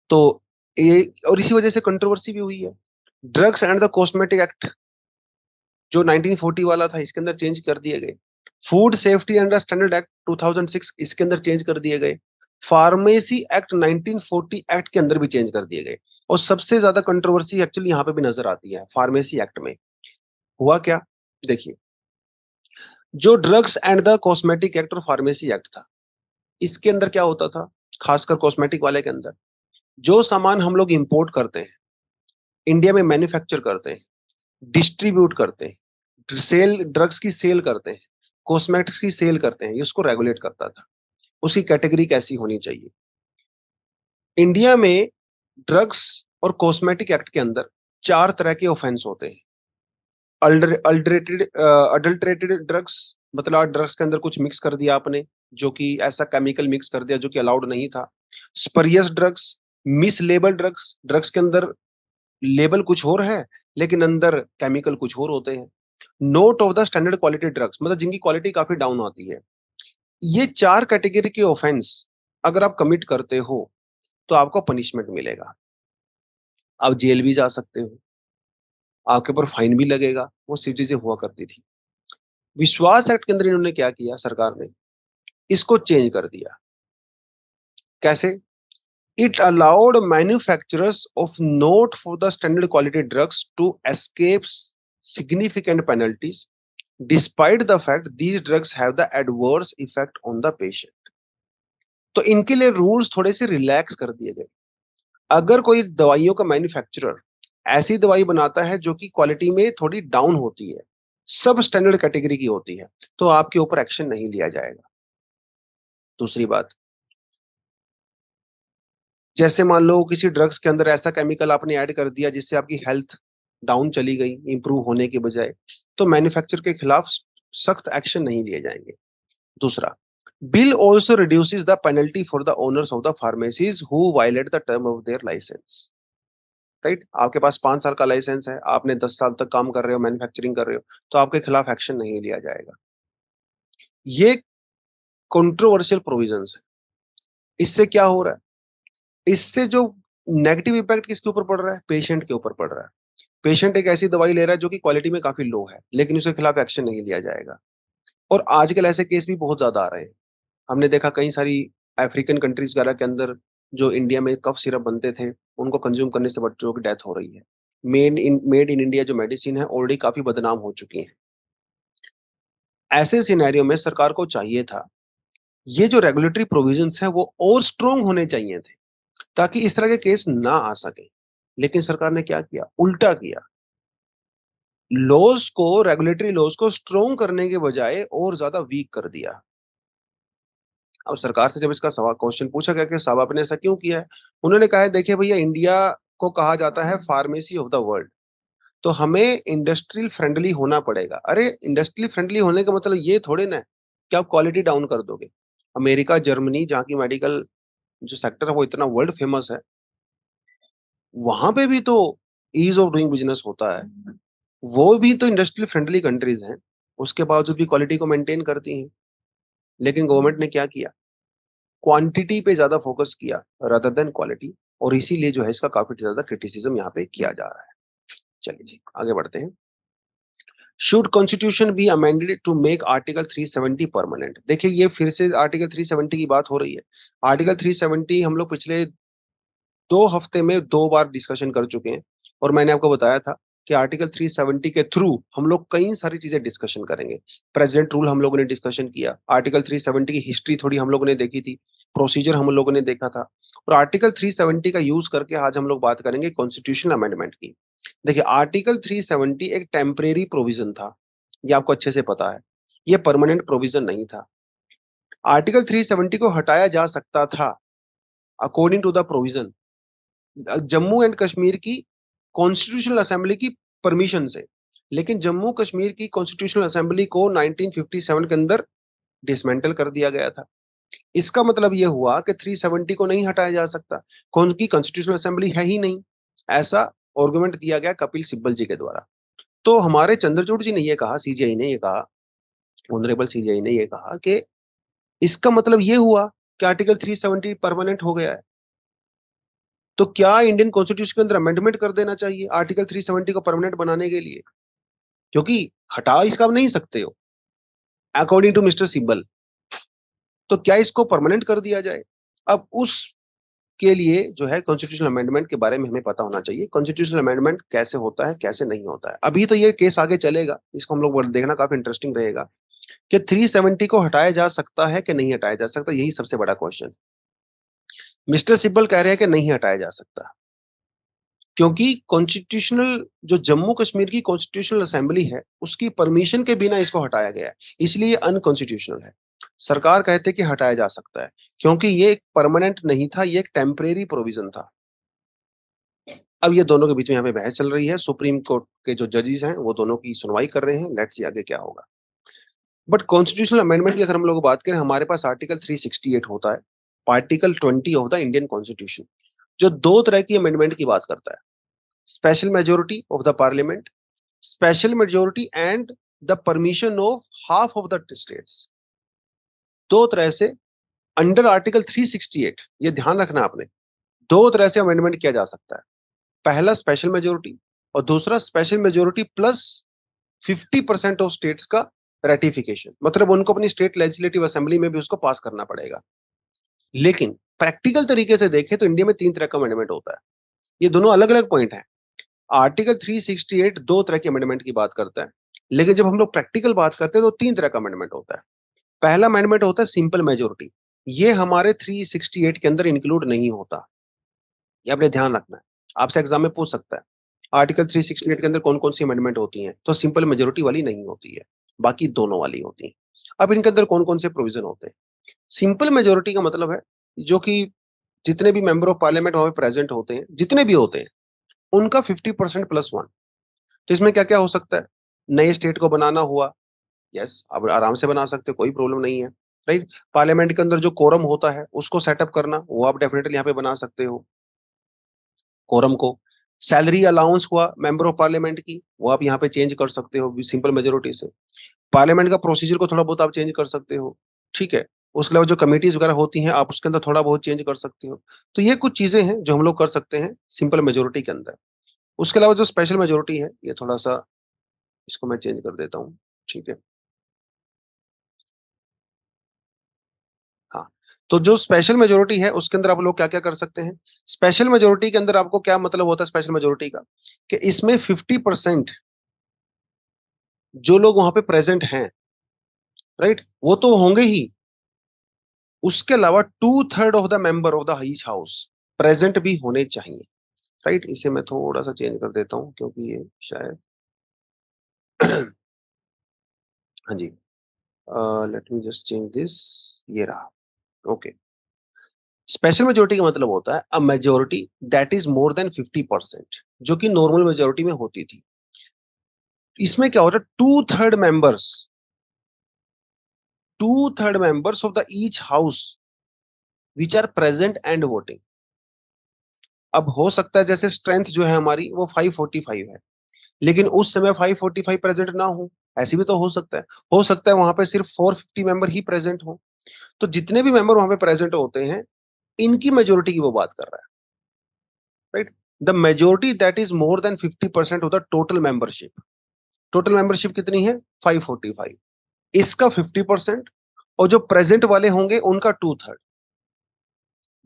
तो ये, और इसी वजह से कंट्रोवर्सी भी हुई है। Drugs and the cosmetic act जो 1940 वाला था, इसके अंदर चेंज कर दिए गए। Food safety and standard act 2006, इसके अंदर चेंज कर दिए गए। फार्मेसी एक्ट 1940 एक्ट के अंदर भी चेंज कर दिए गए। और सबसे ज्यादा कंट्रोवर्सी एक्चुअली यहाँ पे भी नजर आती है फार्मेसी एक्ट में। हुआ क्या? देखिए, जो drugs and the cosmetic act और फार्मेसी एक्ट था, इसके अंदर क्या होता था, खासकर कॉस्मेटिक वाले के अंदर, जो सामान हम लोग इंपोर्ट करते हैं इंडिया में मैन्युफैक्चर करते हैं, डिस्ट्रीब्यूट करते हैं, सेल ड्रग्स की सेल करते हैं, कॉस्मेटिक्स की सेल करते हैं, ये उसको रेगुलेट करता था। उसकी कैटेगरी कैसी होनी चाहिए? इंडिया में ड्रग्स और कॉस्मेटिक एक्ट के अंदर 4 तरह के ऑफेंस होते हैं। अडल्टरेटेड ड्रग्स, मतलब ड्रग्स के अंदर कुछ मिक्स कर दिया आपने, जो कि ऐसा केमिकल मिक्स कर दिया जो कि अलाउड नहीं था। Spurious drugs, mislabel drugs, drugs के अंदर लेबल कुछ और है लेकिन अंदर केमिकल कुछ और होते हैं। Note of the standard quality drugs, मतलब जिनकी क्वालिटी काफी डाउन आती है। ये 4 कैटेगरी के ऑफेंस अगर आप कमिट करते हो तो आपको पनिशमेंट मिलेगा। आप जेल भी जा सकते हो, आपके ऊपर फाइन भी लगेगा। वो सी चीजें हुआ करती थी। विश्वास एक्ट के अंदर इन्होंने क्या किया, सरकार ने इसको चेंज कर दिया। कैसे? It allowed manufacturers of not for the standard quality drugs to escape significant penalties despite the fact these drugs have the adverse effect on the patient। तो इनके लिए रूल्स थोड़े से रिलैक्स कर दिए गए। अगर कोई दवाइयों का मैन्युफैक्चरर ऐसी दवाई बनाता है जो कि क्वालिटी में थोड़ी डाउन होती है, सब स्टैंडर्ड कैटेगरी की होती है, तो आपके ऊपर एक्शन नहीं लिया जाएगा। दूसरी बात, जैसे मान लो किसी ड्रग्स के अंदर ऐसा केमिकल आपने ऐड कर दिया जिससे आपकी हेल्थ डाउन चली गई, इंप्रूव होने के बजाय, तो मैन्युफैक्चर के खिलाफ सख्त एक्शन नहीं लिए जाएंगे। दूसरा, bill also reduces the penalty for the owners of the pharmacies who violate the term of their licence. Right, आपके पास 5 साल का लाइसेंस है, आपने 10 साल तक काम कर रहे हो, मैन्युफैक्चरिंग कर रहे हो, तो आपके खिलाफ एक्शन नहीं लिया जाएगा। ये कंट्रोवर्शियल प्रोविजंस है। इससे क्या हो रहा है? इससे जो नेगेटिव इम्पैक्ट किसके ऊपर पड़ रहा है? पेशेंट के ऊपर पड़ रहा है। पेशेंट एक ऐसी दवाई ले रहा है जो कि क्वालिटी में काफी लो है, लेकिन उसके खिलाफ एक्शन नहीं लिया जाएगा। और आजकल ऐसे केस भी बहुत ज्यादा आ रहे हैं। हमने देखा कई सारी अफ्रीकन कंट्रीज वगैरह के अंदर जो इंडिया में कफ सिरप बनते थे, उनको कंज्यूम करने से बच्चों की डेथ हो रही है। मेड इन इंडिया जो मेडिसिन है ऑलरेडी काफी बदनाम हो चुकी है। ऐसे सिनेरियो में सरकार को चाहिए था ये जो रेगुलेटरी प्रोविजंस है वो और स्ट्रोंग होने चाहिए थे, ताकि इस तरह के केस ना आ सके। लेकिन सरकार ने क्या किया? उल्टा किया। लॉज को, रेगुलेटरी लॉज को स्ट्रोंग करने के बजाय और ज्यादा वीक कर दिया। अब सरकार से जब इसका सवाल क्वेश्चन पूछा गया कि साहब आपने ऐसा क्यों किया है, उन्होंने कहा है देखिए भैया, इंडिया को कहा जाता है फार्मेसी ऑफ द वर्ल्ड, तो हमें इंडस्ट्रियल फ्रेंडली होना पड़ेगा। अरे इंडस्ट्रियल फ्रेंडली होने का मतलब ये थोड़े ना है कि आप क्वालिटी डाउन कर दोगे। अमेरिका, जर्मनी, जहाँ की मेडिकल जो सेक्टर है वो इतना वर्ल्ड फेमस है, वहां पे भी तो ईज ऑफ डूइंग बिजनेस होता है। वो भी तो इंडस्ट्रियल फ्रेंडली कंट्रीज हैं, उसके बावजूद भी क्वालिटी को मेंटेन करती हैं। लेकिन गवर्नमेंट ने क्या किया? क्वांटिटी पे ज्यादा फोकस किया रादर देन क्वालिटी, और इसीलिए जो है इसका काफी ज्यादा क्रिटिसिज्म यहाँ पे किया जा रहा है। चलिए जी, आगे बढ़ते हैं। Should constitution be amended to make article 370 permanent? देखिए, ये फिर से आर्टिकल 370 की बात हो रही है। आर्टिकल 370 हम लोग पिछले 2 हफ्ते में 2 बार डिस्कशन कर चुके हैं, और मैंने आपको बताया था कि आर्टिकल 370 के थ्रू हम लोग कई सारी चीजें डिस्कशन करेंगे। प्रेसिडेंट रूल हम लोगों ने डिस्कशन किया, आर्टिकल 370 की हिस्ट्री थोड़ी हम लोगों ने देखी थी, प्रोसीजर हम लोगों ने देखा था, और आर्टिकल 370 का यूज करके आज हम लोग बात करेंगे कॉन्स्टिट्यूशनल अमेंडमेंट की। देखिए, आर्टिकल 370 एक टेम्परेरी प्रोविजन था, ये आपको अच्छे से पता है, ये परमानेंट प्रोविजन नहीं था। आर्टिकल 370 को हटाया जा सकता था according to the provision Jammu and Kashmir की कॉन्स्टिट्यूशनल असेंबली की परमिशन से, लेकिन जम्मू कश्मीर की कॉन्स्टिट्यूशनल असेंबली को 1957 के अंदर डिसमेंटल कर दिया गया था। इसका मतलब यह हुआ कि 370 को नहीं हटाया जा सकता, कौन की कॉन्स्टिट्यूशनल असेंबली है ही नहीं। ऐसा आर्गुमेंट दिया गया कपिल सिब्बल जी के द्वारा। तो हमारे चंद्रचूड़ जी ने यह कहा, सीजीआई ने यह कहा, ऑनरेबल सीजीआई ने यह कहा कि इसका मतलब यह हुआ कि आर्टिकल 370 परमानेंट हो गया है। तो क्या इंडियन कॉन्स्टिट्यूशन के अंदर अमेंडमेंट कर देना चाहिए आर्टिकल 370 को परमानेंट बनाने के लिए? क्योंकि हटा इसका नहीं सकते हो अकॉर्डिंग टू मिस्टर सिब्बल, तो क्या इसको परमानेंट कर दिया जाए? अब उस के लिए जो है कॉन्स्टिट्यूशनल अमेंडमेंट के बारे में हमें पता होना चाहिए, कॉन्स्टिट्यूशनल अमेंडमेंट कैसे होता है कैसे नहीं होता है। अभी तो ये केस आगे चलेगा, इसको हम लोग देखना काफी इंटरेस्टिंग रहेगा कि 370 को हटाया जा सकता है कि नहीं हटाया जा सकता, यही सबसे बड़ा क्वेश्चन। मिस्टर सिब्बल कह रहे हैं कि नहीं हटाया जा सकता, क्योंकि कॉन्स्टिट्यूशनल जो जम्मू कश्मीर की कॉन्स्टिट्यूशनल असेंबली है, उसकी परमिशन के बिना इसको हटाया गया है, इसलिए ये अनकॉन्स्टिट्यूशनल है। सरकार कहते हैं कि हटाया जा सकता है, क्योंकि ये एक परमानेंट नहीं था, ये एक टेम्परेरी प्रोविज़न था। अब ये दोनों के बीच में यहाँ पे बहस चल रही है, सुप्रीम कोर्ट के जो जजेस हैं, वो दोनों की सुनवाई कर रहे हैं, लेट्स सी आगे क्या होगा। बट कॉन्स्टिट्यूशनल अमेंडमेंट की अगर हम लोग बात करें, हमारे पास आर्टिकल 368 होता है, article 20 of the Indian constitution, जो 2 तरह की अमेंडमेंट की बात करता है। Special majority of the parliament, special majority and the permission of half of the states. 2 तरह से अंडर आर्टिकल 368, ये ध्यान रखना आपने, 2 तरह से अमेंडमेंट किया जा सकता है। पहला स्पेशल मेजॉरिटी और दूसरा special majority plus 50% of states का रेटिफिकेशन, मतलब उनको अपनी स्टेट लेजिस्लेटिव असेंबली में भी उसको पास करना पड़ेगा। लेकिन प्रैक्टिकल तरीके से देखें तो इंडिया में 3 तरह का अमेंडमेंट होता है। ये दोनों अलग-अलग पॉइंट हैं। आर्टिकल 368 2 तरह के अमेंडमेंट की बात करता है। लेकिन जब हम लोग प्रैक्टिकल बात करते हैं तो 3 तरह का अमेंडमेंट होता है। पहला अमेंडमेंट होता है सिंपल मेजॉरिटी। ये हमारे 368 के अंदर इंक्लूड नहीं होता। ये आपने ध्यान रखना है। आपसे एग्जाम में पूछ सकता है, आर्टिकल 368 के अंदर कौन-कौन सी अमेंडमेंट होती हैं? तो सिंपल मेजॉरिटी वाली नहीं होती है, बाकी दोनों वाली होती हैं। अब इनके अंदर कौन-कौन से प्रोविज़न होते हैं? सिंपल मेजॉरिटी का मतलब है, जो कि जितने भी मेंबर ऑफ पार्लियामेंट वहाँ पे प्रेज़ेंट होते हैं, जितने भी होते हैं, उनका 50% प्लस 1। तो इसमें क्या-क्या हो सकता है? नए स्टेट को बनाना हुआ, यस, आप आराम से बना सकते हो, कोई प्रॉब्लम नहीं है, राइट? पार्लियामेंट के अंदर जो कोरम होता है, उसको सेटअप करना, वो आप डेफिनिटली यहाँ पे बना सकते हो। कोरम को, सैलरी अलाउंस हुआ मेंबर ऑफ पार्लियामेंट की, वो आप यहाँ पे चेंज कर सकते हो सिंपल मेजॉरिटी से। पार्लियामेंट का प्रोसीजर को थोड़ा बहुत आप चेंज कर सकते हो, ठीक है? उसके अलावा जो कमिटीज़ वगैरह होती हैं, आप उसके अंदर थोड़ा बहुत चेंज कर सकते हो। तो ये कुछ चीज़ें हैं, जो हम लोग कर सकते हैं सिंपल मेजॉरिटी के अंदर। उसके अलावा जो स्पेशल मेजॉरिटी है, ये थोड़ा-सा इसको मैं चेंज कर देता हूँ, ठीक है? हाँ, तो जो स्पेशल मेजॉरिटी है, उसके अंदर आप लोग क्या-क्या कर सकते हैं? स्पेशल मेजॉरिटी के अंदर आपको क्या मतलब होता है स्पेशल मेजॉरिटी का? कि इसमें 50% जो लोग वहाँ पे प्रेज़ेंट हैं, राइट? वो तो होंगे ही, उसके अलावा 2/3 of the member of the each house present भी होने चाहिए, राइट? इसे मैं थोड़ा-सा चेंज कर देता हूँ क्योंकि ये शायद हाँ ji, let me just change this, ये रहा, ओके। स्पेशल मेजॉरिटी का मतलब होता है a majority that is more than 50%, जो कि नॉर्मल मेजॉरिटी में होती थी। इसमें क्या होता है, 2/3 members of the each house which are present and voting. अब हो सकता है जैसे स्ट्रेंथ जो है हमारी वो 545 है, लेकिन उस समय 545 प्रेजेंट ना हो, ऐसे भी तो हो सकता है। हो सकता है वहाँ पे सिर्फ 450 मेंबर ही प्रेजेंट हो। तो जितने भी मेंबर वहाँ पे प्रेजेंट होते हैं, इनकी मेजॉरिटी की वो बात कर रहा है, right? The majority that is more than 50% of the total membership. Total membership कितनी है? 545। इसका 50% और जो प्रेजेंट वाले होंगे उनका 2/3,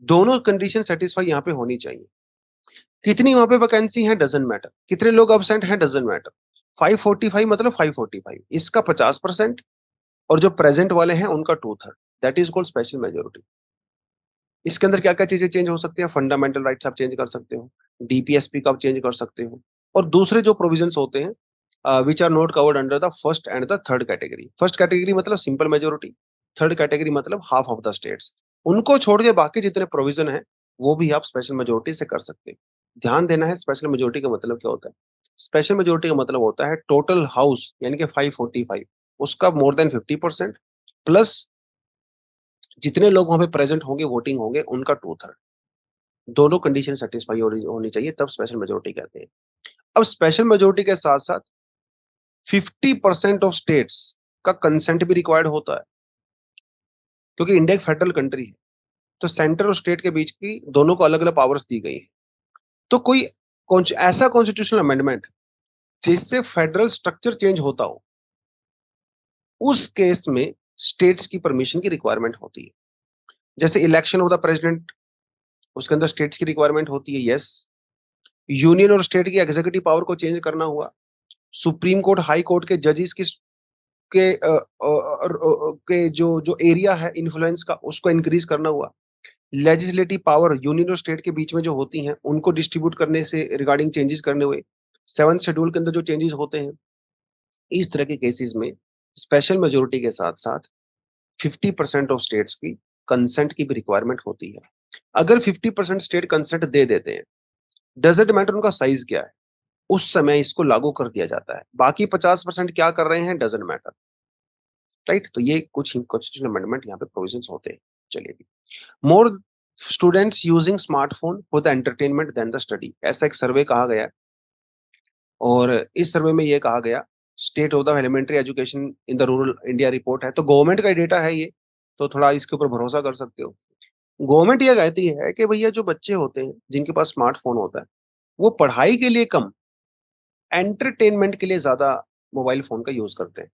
दोनों कंडीशन सैटिस्फाई यहाँ पे होनी चाहिए। कितनी वहाँ पे वैकेंसी है डज़न्ट मैटर, कितने लोग अब्सेंट हैं डज़न्ट मैटर। 545 मतलब 545, इसका 50% और जो प्रेजेंट वाले हैं उनका 2/3, that is called special majority. इसके अंदर क्या-क्या चीज़ें चेंज हो सकती हैं? फंडामेंटल राइट्स आप चेंज कर सकते हो, डीपीएसपी का आप चेंज कर सकते हो और दूसरे जो प्रोविजंस होते हैं which are not covered under the first and the third category. First category मतलब सिंपल मेजॉरिटी, थर्ड कैटेगरी मतलब हाफ ऑफ द स्टेट्स। उनको छोड़ के बाकी जितने प्रोविजन हैं, वो भी आप स्पेशल मेजॉरिटी से कर सकते हैं। ध्यान देना है स्पेशल मेजॉरिटी का मतलब क्या होता है? स्पेशल मेजॉरिटी का मतलब होता है टोटल हाउस यानी कि 545, उसका मोर देन 50% प्लस जितने लोग वहाँ पे प्रेजेंट होंगे, वोटिंग होंगे, उनका 2/3। दोनों कंडीशन सैटिस्फाई होनी होनी चाहिए, तब स्पेशल मेजॉरिटी कहते हैं। अब स्पेशल मेजॉरिटी के साथ-साथ 50% ऑफ स्टेट्स का कंसेंट भी रिक्वायर्ड होता है, क्योंकि इंडिया एक फेडरल कंट्री है, तो सेंटर और स्टेट के बीच की दोनों को अलग-अलग पावर्स दी गई हैं। तो कोई ऐसा कॉन्स्टिट्यूशनल अमेंडमेंट जिससे फेडरल स्ट्रक्चर चेंज होता हो, उस केस में स्टेट्स की परमिशन की रिक्वायरमेंट होती है। जैसे इलेक्शन ऑफ द प्रेसिडेंट, उसके अंदर स्टेट्स की रिक्वायरमेंट होती है, यस। यूनियन और स्टेट की एग्जीक्यूटिव पावर को चेंज करना हुआ, सुप्रीम कोर्ट, हाई कोर्ट के जजेस की के जो जो एरिया है इन्फ्लुएंस का, उसको इंक्रीज करना हुआ, लेजिस्लेटिव पावर यूनियन और स्टेट के बीच में जो होती हैं, उनको डिस्ट्रीब्यूट करने से रिगार्डिंग चेंजेस करने हुए, 7th शेड्यूल के अंदर जो चेंजेस होते हैं, इस तरह के केसेस में स्पेशल मेजॉरिटी के साथ-साथ 50% ऑफ स्टेट्स की कंसेंट की भी रिक्वायरमेंट होती है। अगर 50% स्टेट कंसेंट दे देते हैं, डज़न्ट मैटर उनका साइज़ क्या है, उस समय इसको लागू कर दिया जाता है। बाकी 50% क्या कर रहे हैं डज़न्ट मैटर, राइट? तो ये कुछ कॉन्स्टिट्यूशनल अमेंडमेंट यहाँ पे प्रोविजंस होते हैं। चलिए जी। More students using smartphone for the entertainment than the study, ऐसा एक सर्वे कहा गया है और इस सर्वे में ये कहा गया, state of the elementary education in the rural India report है, तो गवर्नमेंट का डेटा है ये, तो थोड़ा इसके ऊपर भरोसा कर सकते हो। गवर्नमेंट ये कहती है कि भैया जो बच्चे होते हैं, जिनके पास स्मार्टफ़ोन होता है, वो पढ़ाई के लिए कम, एंटरटेनमेंट के लिए ज़्यादा मोबाइल फ़ोन का यूज़ करते हैं।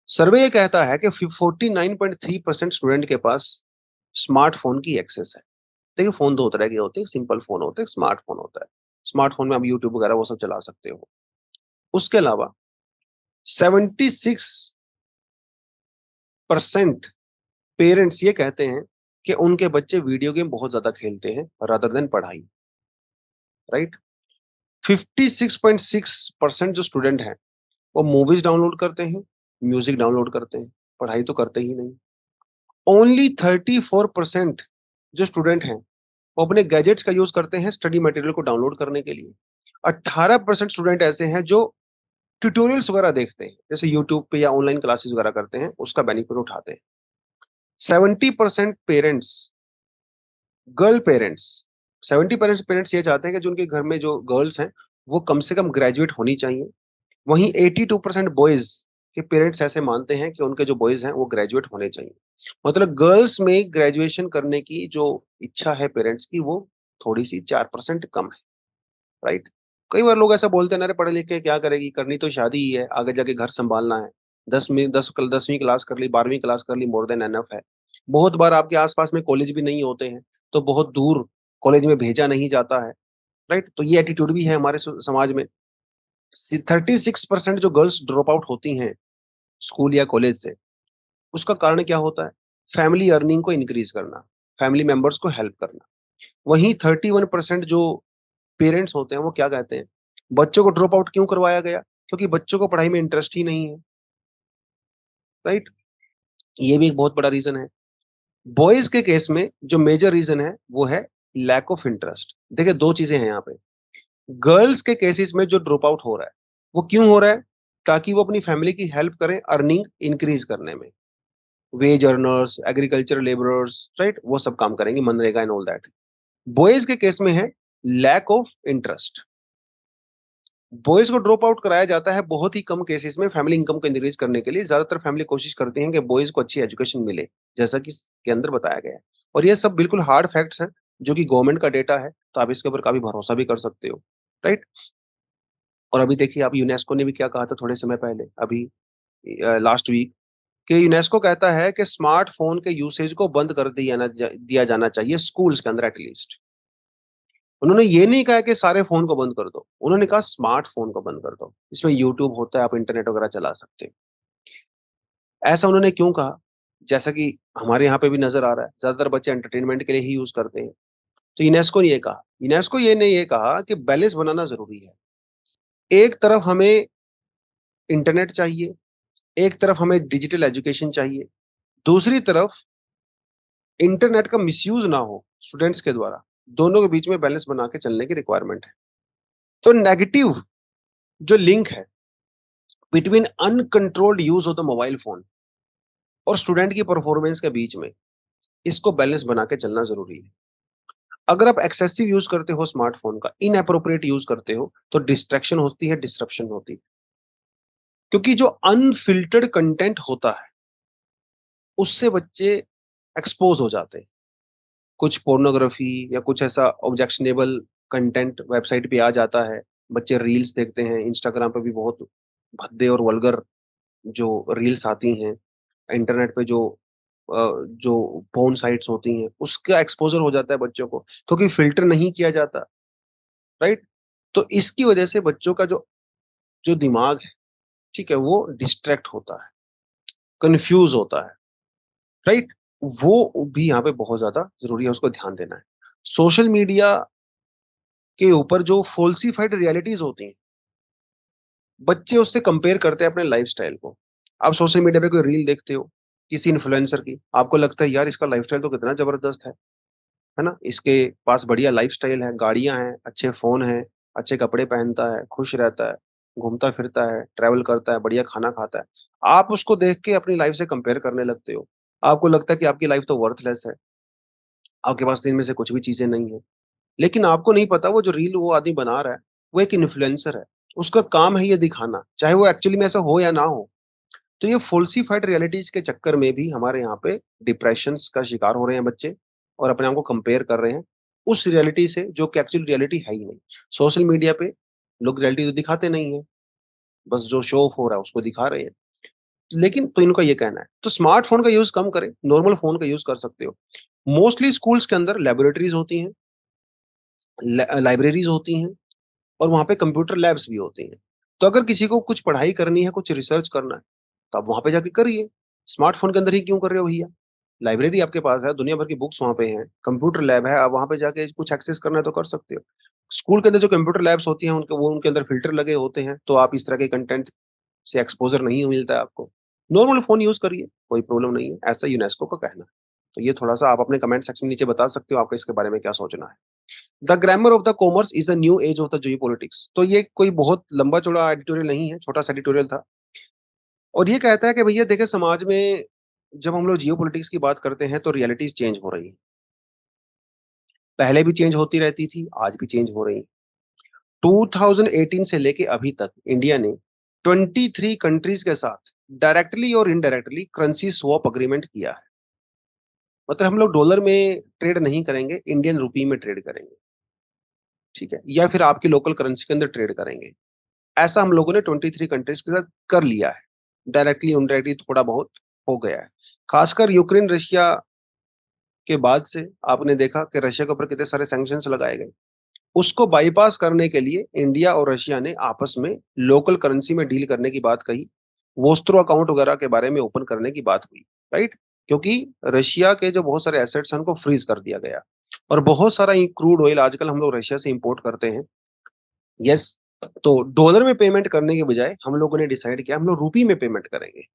सर्वे ये कहता है कि 49.3% स्टूडेंट के पास स्मार्टफ़ोन की एक्सेस है। देखिए फ़ोन 2 तरह के होते हैं, सिंपल फ़ोन होते हैं, स्मार्टफ़ोन होता है। स्मार्टफ़ोन में आप यूट्यूब वगैरह वो सब चला सकते हो। उसके अलावा 76% पेरेंट्स ये कहते हैं कि उनके बच्चे वीडियो गेम बहुत ज़्यादा खेलते हैं रादर देन पढ़ाई, राइट? 56.6% जो स्टूडेंट हैं, वो मूवीज़ डाउनलोड करते हैं, म्यूज़िक डाउनलोड करते हैं, पढ़ाई तो करते ही नहीं। ओनली 34% जो स्टूडेंट हैं, वो अपने गैजेट्स का यूज़ करते हैं स्टडी मटेरियल को डाउनलोड करने के लिए। 18% स्टूडेंट ऐसे हैं जो ट्यूटोरियल्स वगैरह देखते हैं, जैसे यूट्यूब पे या ऑनलाइन क्लासेस वगैरह करते हैं, उसका बेनिफिट उठाते हैं। 70% parents, girl parents, 70 parents parents ये चाहते हैं कि जो उनके घर में जो गर्ल्स हैं, वो कम से कम ग्रेजुएट होनी चाहिए। वहीं 82% बॉयज़ के पेरेंट्स ऐसे मानते हैं कि उनके जो बॉयज़ हैं, वो ग्रेजुएट होने चाहिए। मतलब गर्ल्स में ग्रेजुएशन करने की जो इच्छा है पेरेंट्स की, वो थोड़ी-सी 4% कम है, राइट? कई बार लोग ऐसा बोलते हैं ना, "अरे! पढ़ लिख के क्या करेगी? करनी तो शादी ही है, आगे जाके घर सँभालना है। 10वीं क्लास कर ली, 12वीं क्लास कर ली, मोर देन इनफ है।" बहुत बार आपके आस-पास में कॉलेज भी नहीं होते हैं, तो बहुत दूर कॉलेज में भेजा नहीं जाता है, राइट? तो ये एटीट्यूड भी है हमारे समाज में। 36% जो गर्ल्स ड्रॉप आउट होती हैं स्कूल या कॉलेज से, उसका कारण क्या होता है? फैमिली अर्निंग को इंक्रीज़ करना, फैमिली मेंबर्स को हेल्प करना। वहीं 31% जो पेरेंट्स होते हैं, वो क्या कहते हैं? बच्चों को ड्रॉप आउट क्यों करवाया गया? क्योंकि बच्चों को पढ़ाई में इंटरेस्ट ही नहीं है, राइट? ये भी एक बहुत बड़ा रीज़न है। बॉयज़ के केस में जो मेजर रीज़न है, वो है लैक ऑफ इंटरेस्ट। देखिए 2 चीज़ें हैं यहाँ पे। गर्ल्स के केसेस में जो ड्रॉप आउट हो रहा है, वो क्यों हो रहा है? ताकि वो अपनी फैमिली की हेल्प करें अर्निंग इंक्रीज़ करने में। Veg earners, agricultural labourers, right? वो सब काम करेंगे, MNREGA and all that. Boys के केस में है लैक ऑफ इंटरेस्ट। बॉयज़ को ड्रॉप आउट कराया जाता है बहुत ही कम केसेस में फैमिली इनकम को इंक्रीज़ करने के लिए। ज़्यादातर फैमिली कोशिश करती हैं कि बॉयज़ को अच्छी एजुकेशन मिले, जैसा कि इसके अंदर बताया गया है। और ये सब बिल्कुल हार्ड फैक्ट्स हैं, जो कि गवर्नमेंट का डेटा है, तो आप इसके ऊपर काफ़ी भरोसा भी कर सकते हो, राइट? और अभी देखिए आप यूनेस्को ने भी क्या कहा था थोड़े समय पहले, अभी लास्ट वीक, कि यूनेस्को कहता है कि स्मार्टफ़ोन के यूसेज को बंद कर दिया जाना चाहिए स्कूल्स के अंदर एटलीस्ट। उन्होंने ये नहीं कहा कि सारे फ़ोन को बंद कर दो, उन्होंने कहा स्मार्टफ़ोन को बंद कर दो। इसमें यूट्यूब होता है, आप इंटरनेट वगैरह चला सकते हो। ऐसा उन्होंने क्यों कहा? जैसा कि हमारे यहाँ पे भी नज़र आ रहा है, ज़्यादातर बच्चे एंटरटेनमेंट के लिए ही यूज़ करते हैं। तो यूनेस्को ये ने ये कहा कि बैलेंस बनाना ज़रूरी है। एक तरफ हमें इंटरनेट चाहिए, एक तरफ हमें डिजिटल एजुकेशन चाहिए, दूसरी तरफ इंटरनेट का मिसयूज़ ना हो स्टूडेंट्स के द्वारा, दोनों के बीच में बैलेंस बना के चलने की रिक्वायरमेंट है। तो नेगेटिव जो लिंक है between uncontrolled use of the mobile phone और स्टूडेंट की परफॉर्मेंस के बीच में, इसको बैलेंस बना के चलना ज़रूरी है। अगर आप एक्सेसिव यूज़ करते हो स्मार्टफ़ोन का, इनएप्रोप्रिएट यूज़ करते हो, तो डिस्ट्रैक्शन होती है, डिसरप्शन होती है। क्योंकि जो अनफ़िल्टर्ड कंटेंट होता है, उससे बच्चे एक्सपोज़ हो जाते हैं। कुछ पोर्नोग्राफ़ी या कुछ ऐसा ऑब्जेक्शनेबल कंटेंट वेबसाइट पे आ जाता है, बच्चे रील्स देखते हैं, इंस्टाग्राम पे भी बहुत भद्दे और वल्गर जो रील्स आती हैं, इंटरनेट पे जो पोर्न साइट्स होती हैं, उसका एक्सपोज़र हो जाता है बच्चों को, क्योंकि फ़िल्टर नहीं किया जाता, राइट? तो इसकी वजह से बच्चों का जो जो दिमाग है, ठीक है, वो डिस्ट्रैक्ट होता है, कन्फ्यूज़ होता है, राइट? वो भी यहाँ पे बहुत ज़्यादा ज़रूरी है, उसको ध्यान देना है। सोशल मीडिया के ऊपर जो फ़ॉल्सिफ़ाइड रियलिटीज़ होती हैं, बच्चे उससे कंपेयर करते हैं अपने लाइफ़स्टाइल को। आप सोशल मीडिया पे कोई रील देखते हो, किसी इन्फ्लुएंसर की, आपको लगता है यार इसका लाइफ़स्टाइल तो कितना ज़बरदस्त है ना? इसके पास बढ़िया लाइफ़स्टाइल है, गाड़ियाँ हैं, अच्छे फ़ोन हैं, अच्छे कपड़े पहनता है, खुश रहता है, घूमता-फिरता है, ट्रैवल करता है, बढ़िया खाना खाता है। आप उसको देख के अपनी लाइफ़ से कंपेयर करने लगते हो। आपको लगता है कि आपकी लाइफ़ तो वर्थलेस है, आपके पास तो इनमें से कुछ भी चीज़ें नहीं हैं। लेकिन आपको नहीं पता वो जो रील वो आदमी बना रहा है, वो एक इन्फ्लुएंसर है। उसका काम है ये दिखाना, चाहे वो एक्चुअली में ऐसा हो या ना हो। तो ये फ़ॉल्सिफ़ाइड रियलिटीज़ के चक्कर में भी हमारे यहाँ पे डिप्रेशंस का शिकार हो रहे हैं बच्चे और अपने आप को कंपेयर कर रहे हैं, उस रियलिटी से जो कि एक्चुअल रियलिटी है ही नहीं। सोशल मीडिया पे लोग रियलिटी तो दिखाते नहीं हैं, बस जो शो ऑफ हो रहा है उसको दिखा रहे हैं। लेकिन तो इनका ये कहना है, तो स्मार्टफ़ोन का यूज़ कम करें, नॉर्मल फ़ोन का यूज़ कर सकते हो। मोस्टली स्कूल्स के अंदर लैबोरेटरीज़ होती हैं, लाइब्रेरीज़ होती हैं और वहाँ पे कंप्यूटर लैब्स भी होती हैं। तो अगर किसी को कुछ पढ़ाई करनी है, कुछ रिसर्च करना है, तो आप वहाँ पे जाके करिए। स्मार्टफ़ोन के अंदर ही क्यों कर रहे हो भैया? लाइब्रेरी आपके पास है, दुनिया भर की बुक्स वहाँ पे हैं, कंप्यूटर लैब है, आप वहाँ पे जाके कुछ एक्सेस करना है तो कर सकते हो। स्कूल के अंदर जो कंप्यूटर लैब्स होती हैं, उनके अंदर फ़िल्टर लगे होते हैं, तो आप इस तरह के कंटेंट से एक्सपोज़र नहीं मिलता है आपको। नॉर्मल फ़ोन यूज़ करिए, कोई प्रॉब्लम नहीं है, ऐसा यूनेस्को का कहना है। तो ये थोड़ा-सा आप अपने कमेंट सेक्शन में नीचे बता सकते हो, आपका इसके बारे में क्या सोचना है। The grammar of the commerce is a new age of the geopolitics. तो ये कोई बहुत लंबा-चौड़ा एडिटोरियल नहीं है, छोटा-सा एडिटोरियल था और ये कहता है कि भैया देखिए समाज में जब हम लोग जियोपॉलिटिक्स की बात करते हैं तो रियलिटीज़ चेंज हो रही हैं। पहले भी चेंज होती रहती थी, आज भी चेंज हो रही हैं। 2018 से लेके अभी तक इंडिया ने 23 कंट्रीज़ के साथ डायरेक्टली और इनडायरेक्टली करेंसी स्वैप एग्रीमेंट किया है। मतलब हम लोग डॉलर में ट्रेड नहीं करेंगे, इंडियन रूपी में ट्रेड करेंगे, ठीक है? या फिर आपकी लोकल करेंसी के अंदर ट्रेड करेंगे। ऐसा हम लोगों ने 23 कंट्रीज़ के साथ कर लिया है। डायरेक्टली, इनडायरेक्टली थोड़ा बहुत हो गया है। खासकर यूक्रेन, रशिया के बाद से आपने देखा कि रशिया के ऊपर कितने सारे सैंक्शंस लगाए गए। उसको बाईपास करने के लिए इंडिया और रशिया ने आपस में लोकल करेंसी में डील करने की बात कही। वोस्त्रो अकाउंट वगैरह के बारे में ओपन करने की बात हुई, राइट? क्योंकि रशिया के जो बहुत सारे एसेट्स हैं उनको फ्रीज़ कर दिया गया और बहुत सारा ये क्रूड ऑयल आजकल हम लोग रशिया से इम्पोर्ट करते हैं। यस, तो डॉलर में पेमेंट करने के बजाय हम लोगों ने डिसाइड किया हम लोग रूपी में पेमेंट करेंगे।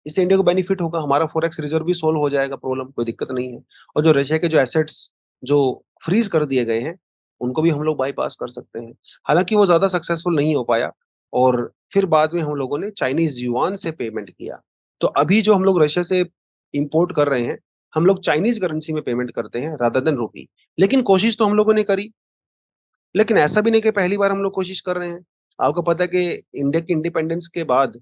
इससे इंडिया को बेनिफिट होगा, हमारा फॉरेक्स रिज़र्व भी सॉल्व हो जाएगा प्रॉब्लम, कोई दिक्कत नहीं है। और जो रशिया के जो एसेट्स जो फ्रीज़ कर दिए गए हैं, उनको भी हम लोग बायपास कर सकते हैं। हालाँकि वो ज़्यादा सक्सेसफुल नहीं हो पाया और फिर बाद में हम लोगों ने चाइनीज़ युआन से पेमेंट किया। तो अभी जो हम लोग रशिया से इम्पोर्ट कर रहे हैं, हम लोग चाइनीज़ करेंसी में पेमेंट करते हैं रादर देन रूपी। लेकिन कोशिश तो हम लोगों ने करी, लेकिन ऐसा भी नहीं कि पहली बार हम लोग कोशिश कर रहे हैं। आपको पता है कि इंडिया की इंडिपेंडेंस के बाद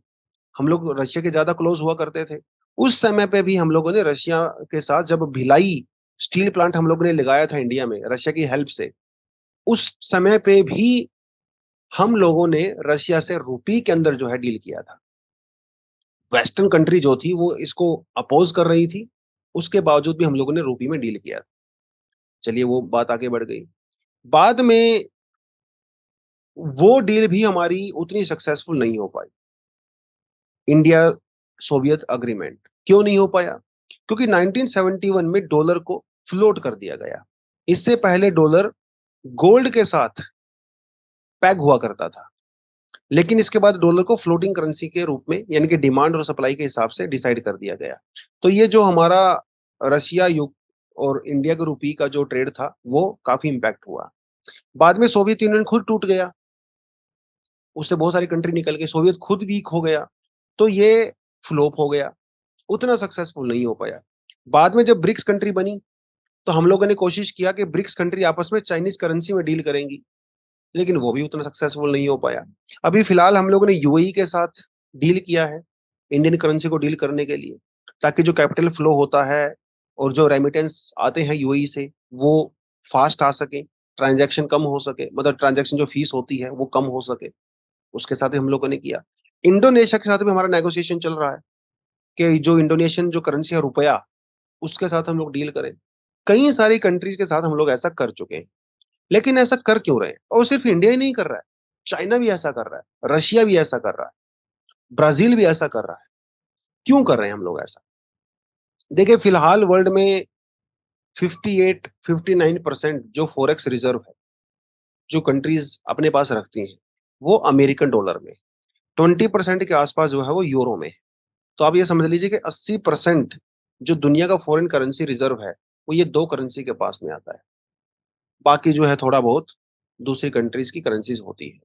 हम लोग रशिया के ज़्यादा क्लोज़ हुआ करते थे। उस समय पे भी हम लोगों ने रशिया के साथ जब भिलाई स्टील प्लांट हम लोगों ने लगाया था इंडिया में रशिया की हेल्प से, उस समय पे भी हम लोगों ने रशिया से रूपी के अंदर जो है डील किया था। वेस्टर्न कंट्री जो थी वो इसको अपोज़ कर रही थी, उसके बावजूद भी हम लोगों ने रूपी में डील किया। चलिए वो बात आगे बढ़ गई। बाद में वो डील भी हमारी उतनी सक्सेसफुल नहीं हो पाई। इंडिया सोवियत एग्रीमेंट क्यों नहीं हो पाया? क्योंकि 1971 में डॉलर को फ्लोट कर दिया गया। इससे पहले डॉलर गोल्ड के साथ पेग हुआ करता था। लेकिन इसके बाद डॉलर को फ्लोटिंग करेंसी के रूप में यानी कि डिमांड और सप्लाई के हिसाब से डिसाइड कर दिया गया। तो ये जो हमारा रशिया युग और इंडिया के रुपये का जो ट्रेड था, वो काफ़ी इम्पैक्ट हुआ। बाद में सोवियत यूनियन खुद टूट गया, उससे बहुत सारी कंट्री निकल गई, सोवियत खुद वीक हो गया, तो ये फ्लॉप हो गया, उतना सक्सेसफुल नहीं हो पाया। बाद में जब ब्रिक्स कंट्री बनी, तो हम लोगों ने कोशिश किया कि ब्रिक्स कंट्री आपस में चाइनीज़ करेंसी में डील करेंगी, लेकिन वो भी उतना सक्सेसफुल नहीं हो पाया। अभी फिलहाल हम लोगों ने यूएई के साथ डील किया है, इंडियन करेंसी को डील करने के लिए, ताकि जो कैपिटल फ्लो होता है और जो रेमिटेंस आते हैं यूएई से, वो फास्ट आ सके, ट्रांज़ैक्शन कम हो सके, मतलब ट्रांज़ैक्शन जो फीस होती है, वो कम हो सके, उसके साथ भी हम लोगों ने किया। इंडोनेशिया के साथ भी हमारा नेगोशिएशन चल रहा है कि जो इंडोनेशियन जो करेंसी है रुपया, उसके साथ हम लोग डील करें। कई सारी कंट्रीज़ के साथ हम लोग ऐसा कर चुके हैं। लेकिन ऐसा कर क्यों रहे हैं? और सिर्फ इंडिया ही नहीं कर रहा है, चाइना भी ऐसा कर रहा है, रशिया भी ऐसा कर रहा है, ब्राज़ील भी ऐसा कर रहा है। क्यों कर रहे हैं हम लोग ऐसा? देखिए फिलहाल वर्ल्ड में 58-59% जो फॉरेक्स रिजर्व है, जो कंट्रीज़ अपने पास रखती हैं, वो अमेरिकन डॉलर में, 20% के आसपास जो है वो यूरो में। तो आप ये समझ लीजिए कि 80% जो दुनिया का फॉरेन करेंसी रिजर्व है, वो ये 2 करेंसी के पास में आता है। बाकी जो है थोड़ा बहुत दूसरी कंट्रीज़ की करेंसीज़ होती है।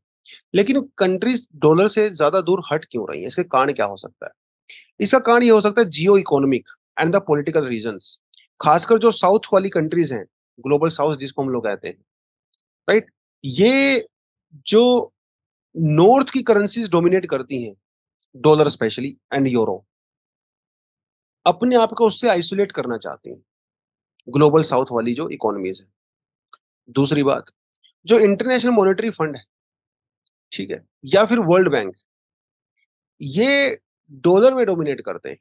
लेकिन कंट्रीज़ डॉलर से ज़्यादा दूर हट क्यों रही हैं? इसके कारण क्या हो सकता है? इसका कारण ये हो सकता है जियो economic and the political reasons. खासकर जो साउथ वाली कंट्रीज़ हैं, ग्लोबल साउथ जिसको हम लोग कहते हैं, राइट? ये जो नॉर्थ की करेंसीज़ डोमिनेट करती हैं, डॉलर स्पेशली एंड यूरो, अपने आप को उससे आइसोलेट करना चाहती हैं, ग्लोबल साउथ वाली जो इकोनॉमीज़ हैं। दूसरी बात, जो इंटरनेशनल मॉनेटरी फंड है, ठीक है? या फिर वर्ल्ड बैंक, ये डॉलर में डोमिनेट करते हैं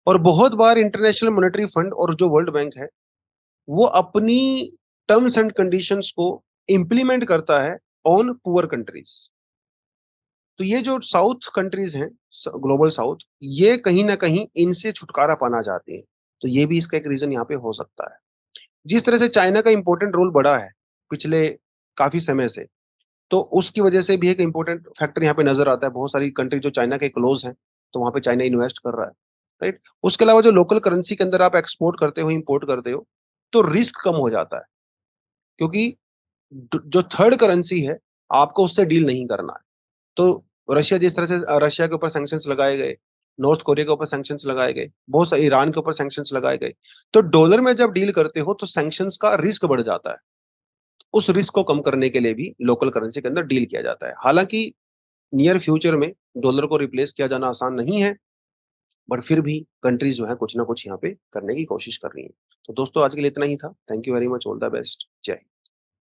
और बहुत बार इंटरनेशनल मॉनेटरी फंड और जो वर्ल्ड बैंक है, वो अपनी टर्म्स एंड कंडीशंस को इम्प्लीमेंट करता है ऑन पुअर कंट्रीज़। तो ये जो साउथ कंट्रीज़ हैं, ग्लोबल साउथ, ये कहीं न कहीं इनसे छुटकारा पाना चाहती हैं। तो ये भी इसका एक रीज़न यहाँ पे हो सकता है। जिस तरह से चाइना का इम्पोर्टेंट रोल बढ़ा है, पिछले काफ़ी समय से, तो उसकी वजह से भी एक इम्पोर्टेंट फैक्टर यहाँ पे नज़र आता है। बहुत सारी कंट्री जो चाइना के क्लोज़ हैं, तो वहाँ पे चाइना इन्वेस्ट कर रहा है, राइट? उसके अलावा जो लोकल करेंसी के अंदर आप एक्सपोर्ट करते हो, इम्पोर्ट करते हो, तो रिस्क कम हो जाता है क्योंकि जो थर्ड करेंसी है, आपको उससे डील नहीं करना है। तो रशिया जिस तरह से रशिया के ऊपर सैंक्शंस लगाए गए, नॉर्थ कोरिया के ऊपर सैंक्शंस लगाए गए, बहुत सारे ईरान के ऊपर सैंक्शंस लगाए गए। तो डॉलर में जब डील करते हो तो सैंक्शंस का रिस्क बढ़ जाता है। उस रिस्क को कम करने के लिए भी लोकल करेंसी के अंदर डील किया जाता है। हालाँकि नियर फ्यूचर में डॉलर को रिप्लेस किया जाना आसान नहीं है, बट फिर भी कंट्रीज़ जो है कुछ ना कुछ यहाँ पे करने की कोशिश कर रही हैं। तो दोस्तों आज के लिए इतना ही था। Thank you very much, all the best. जय हिंद।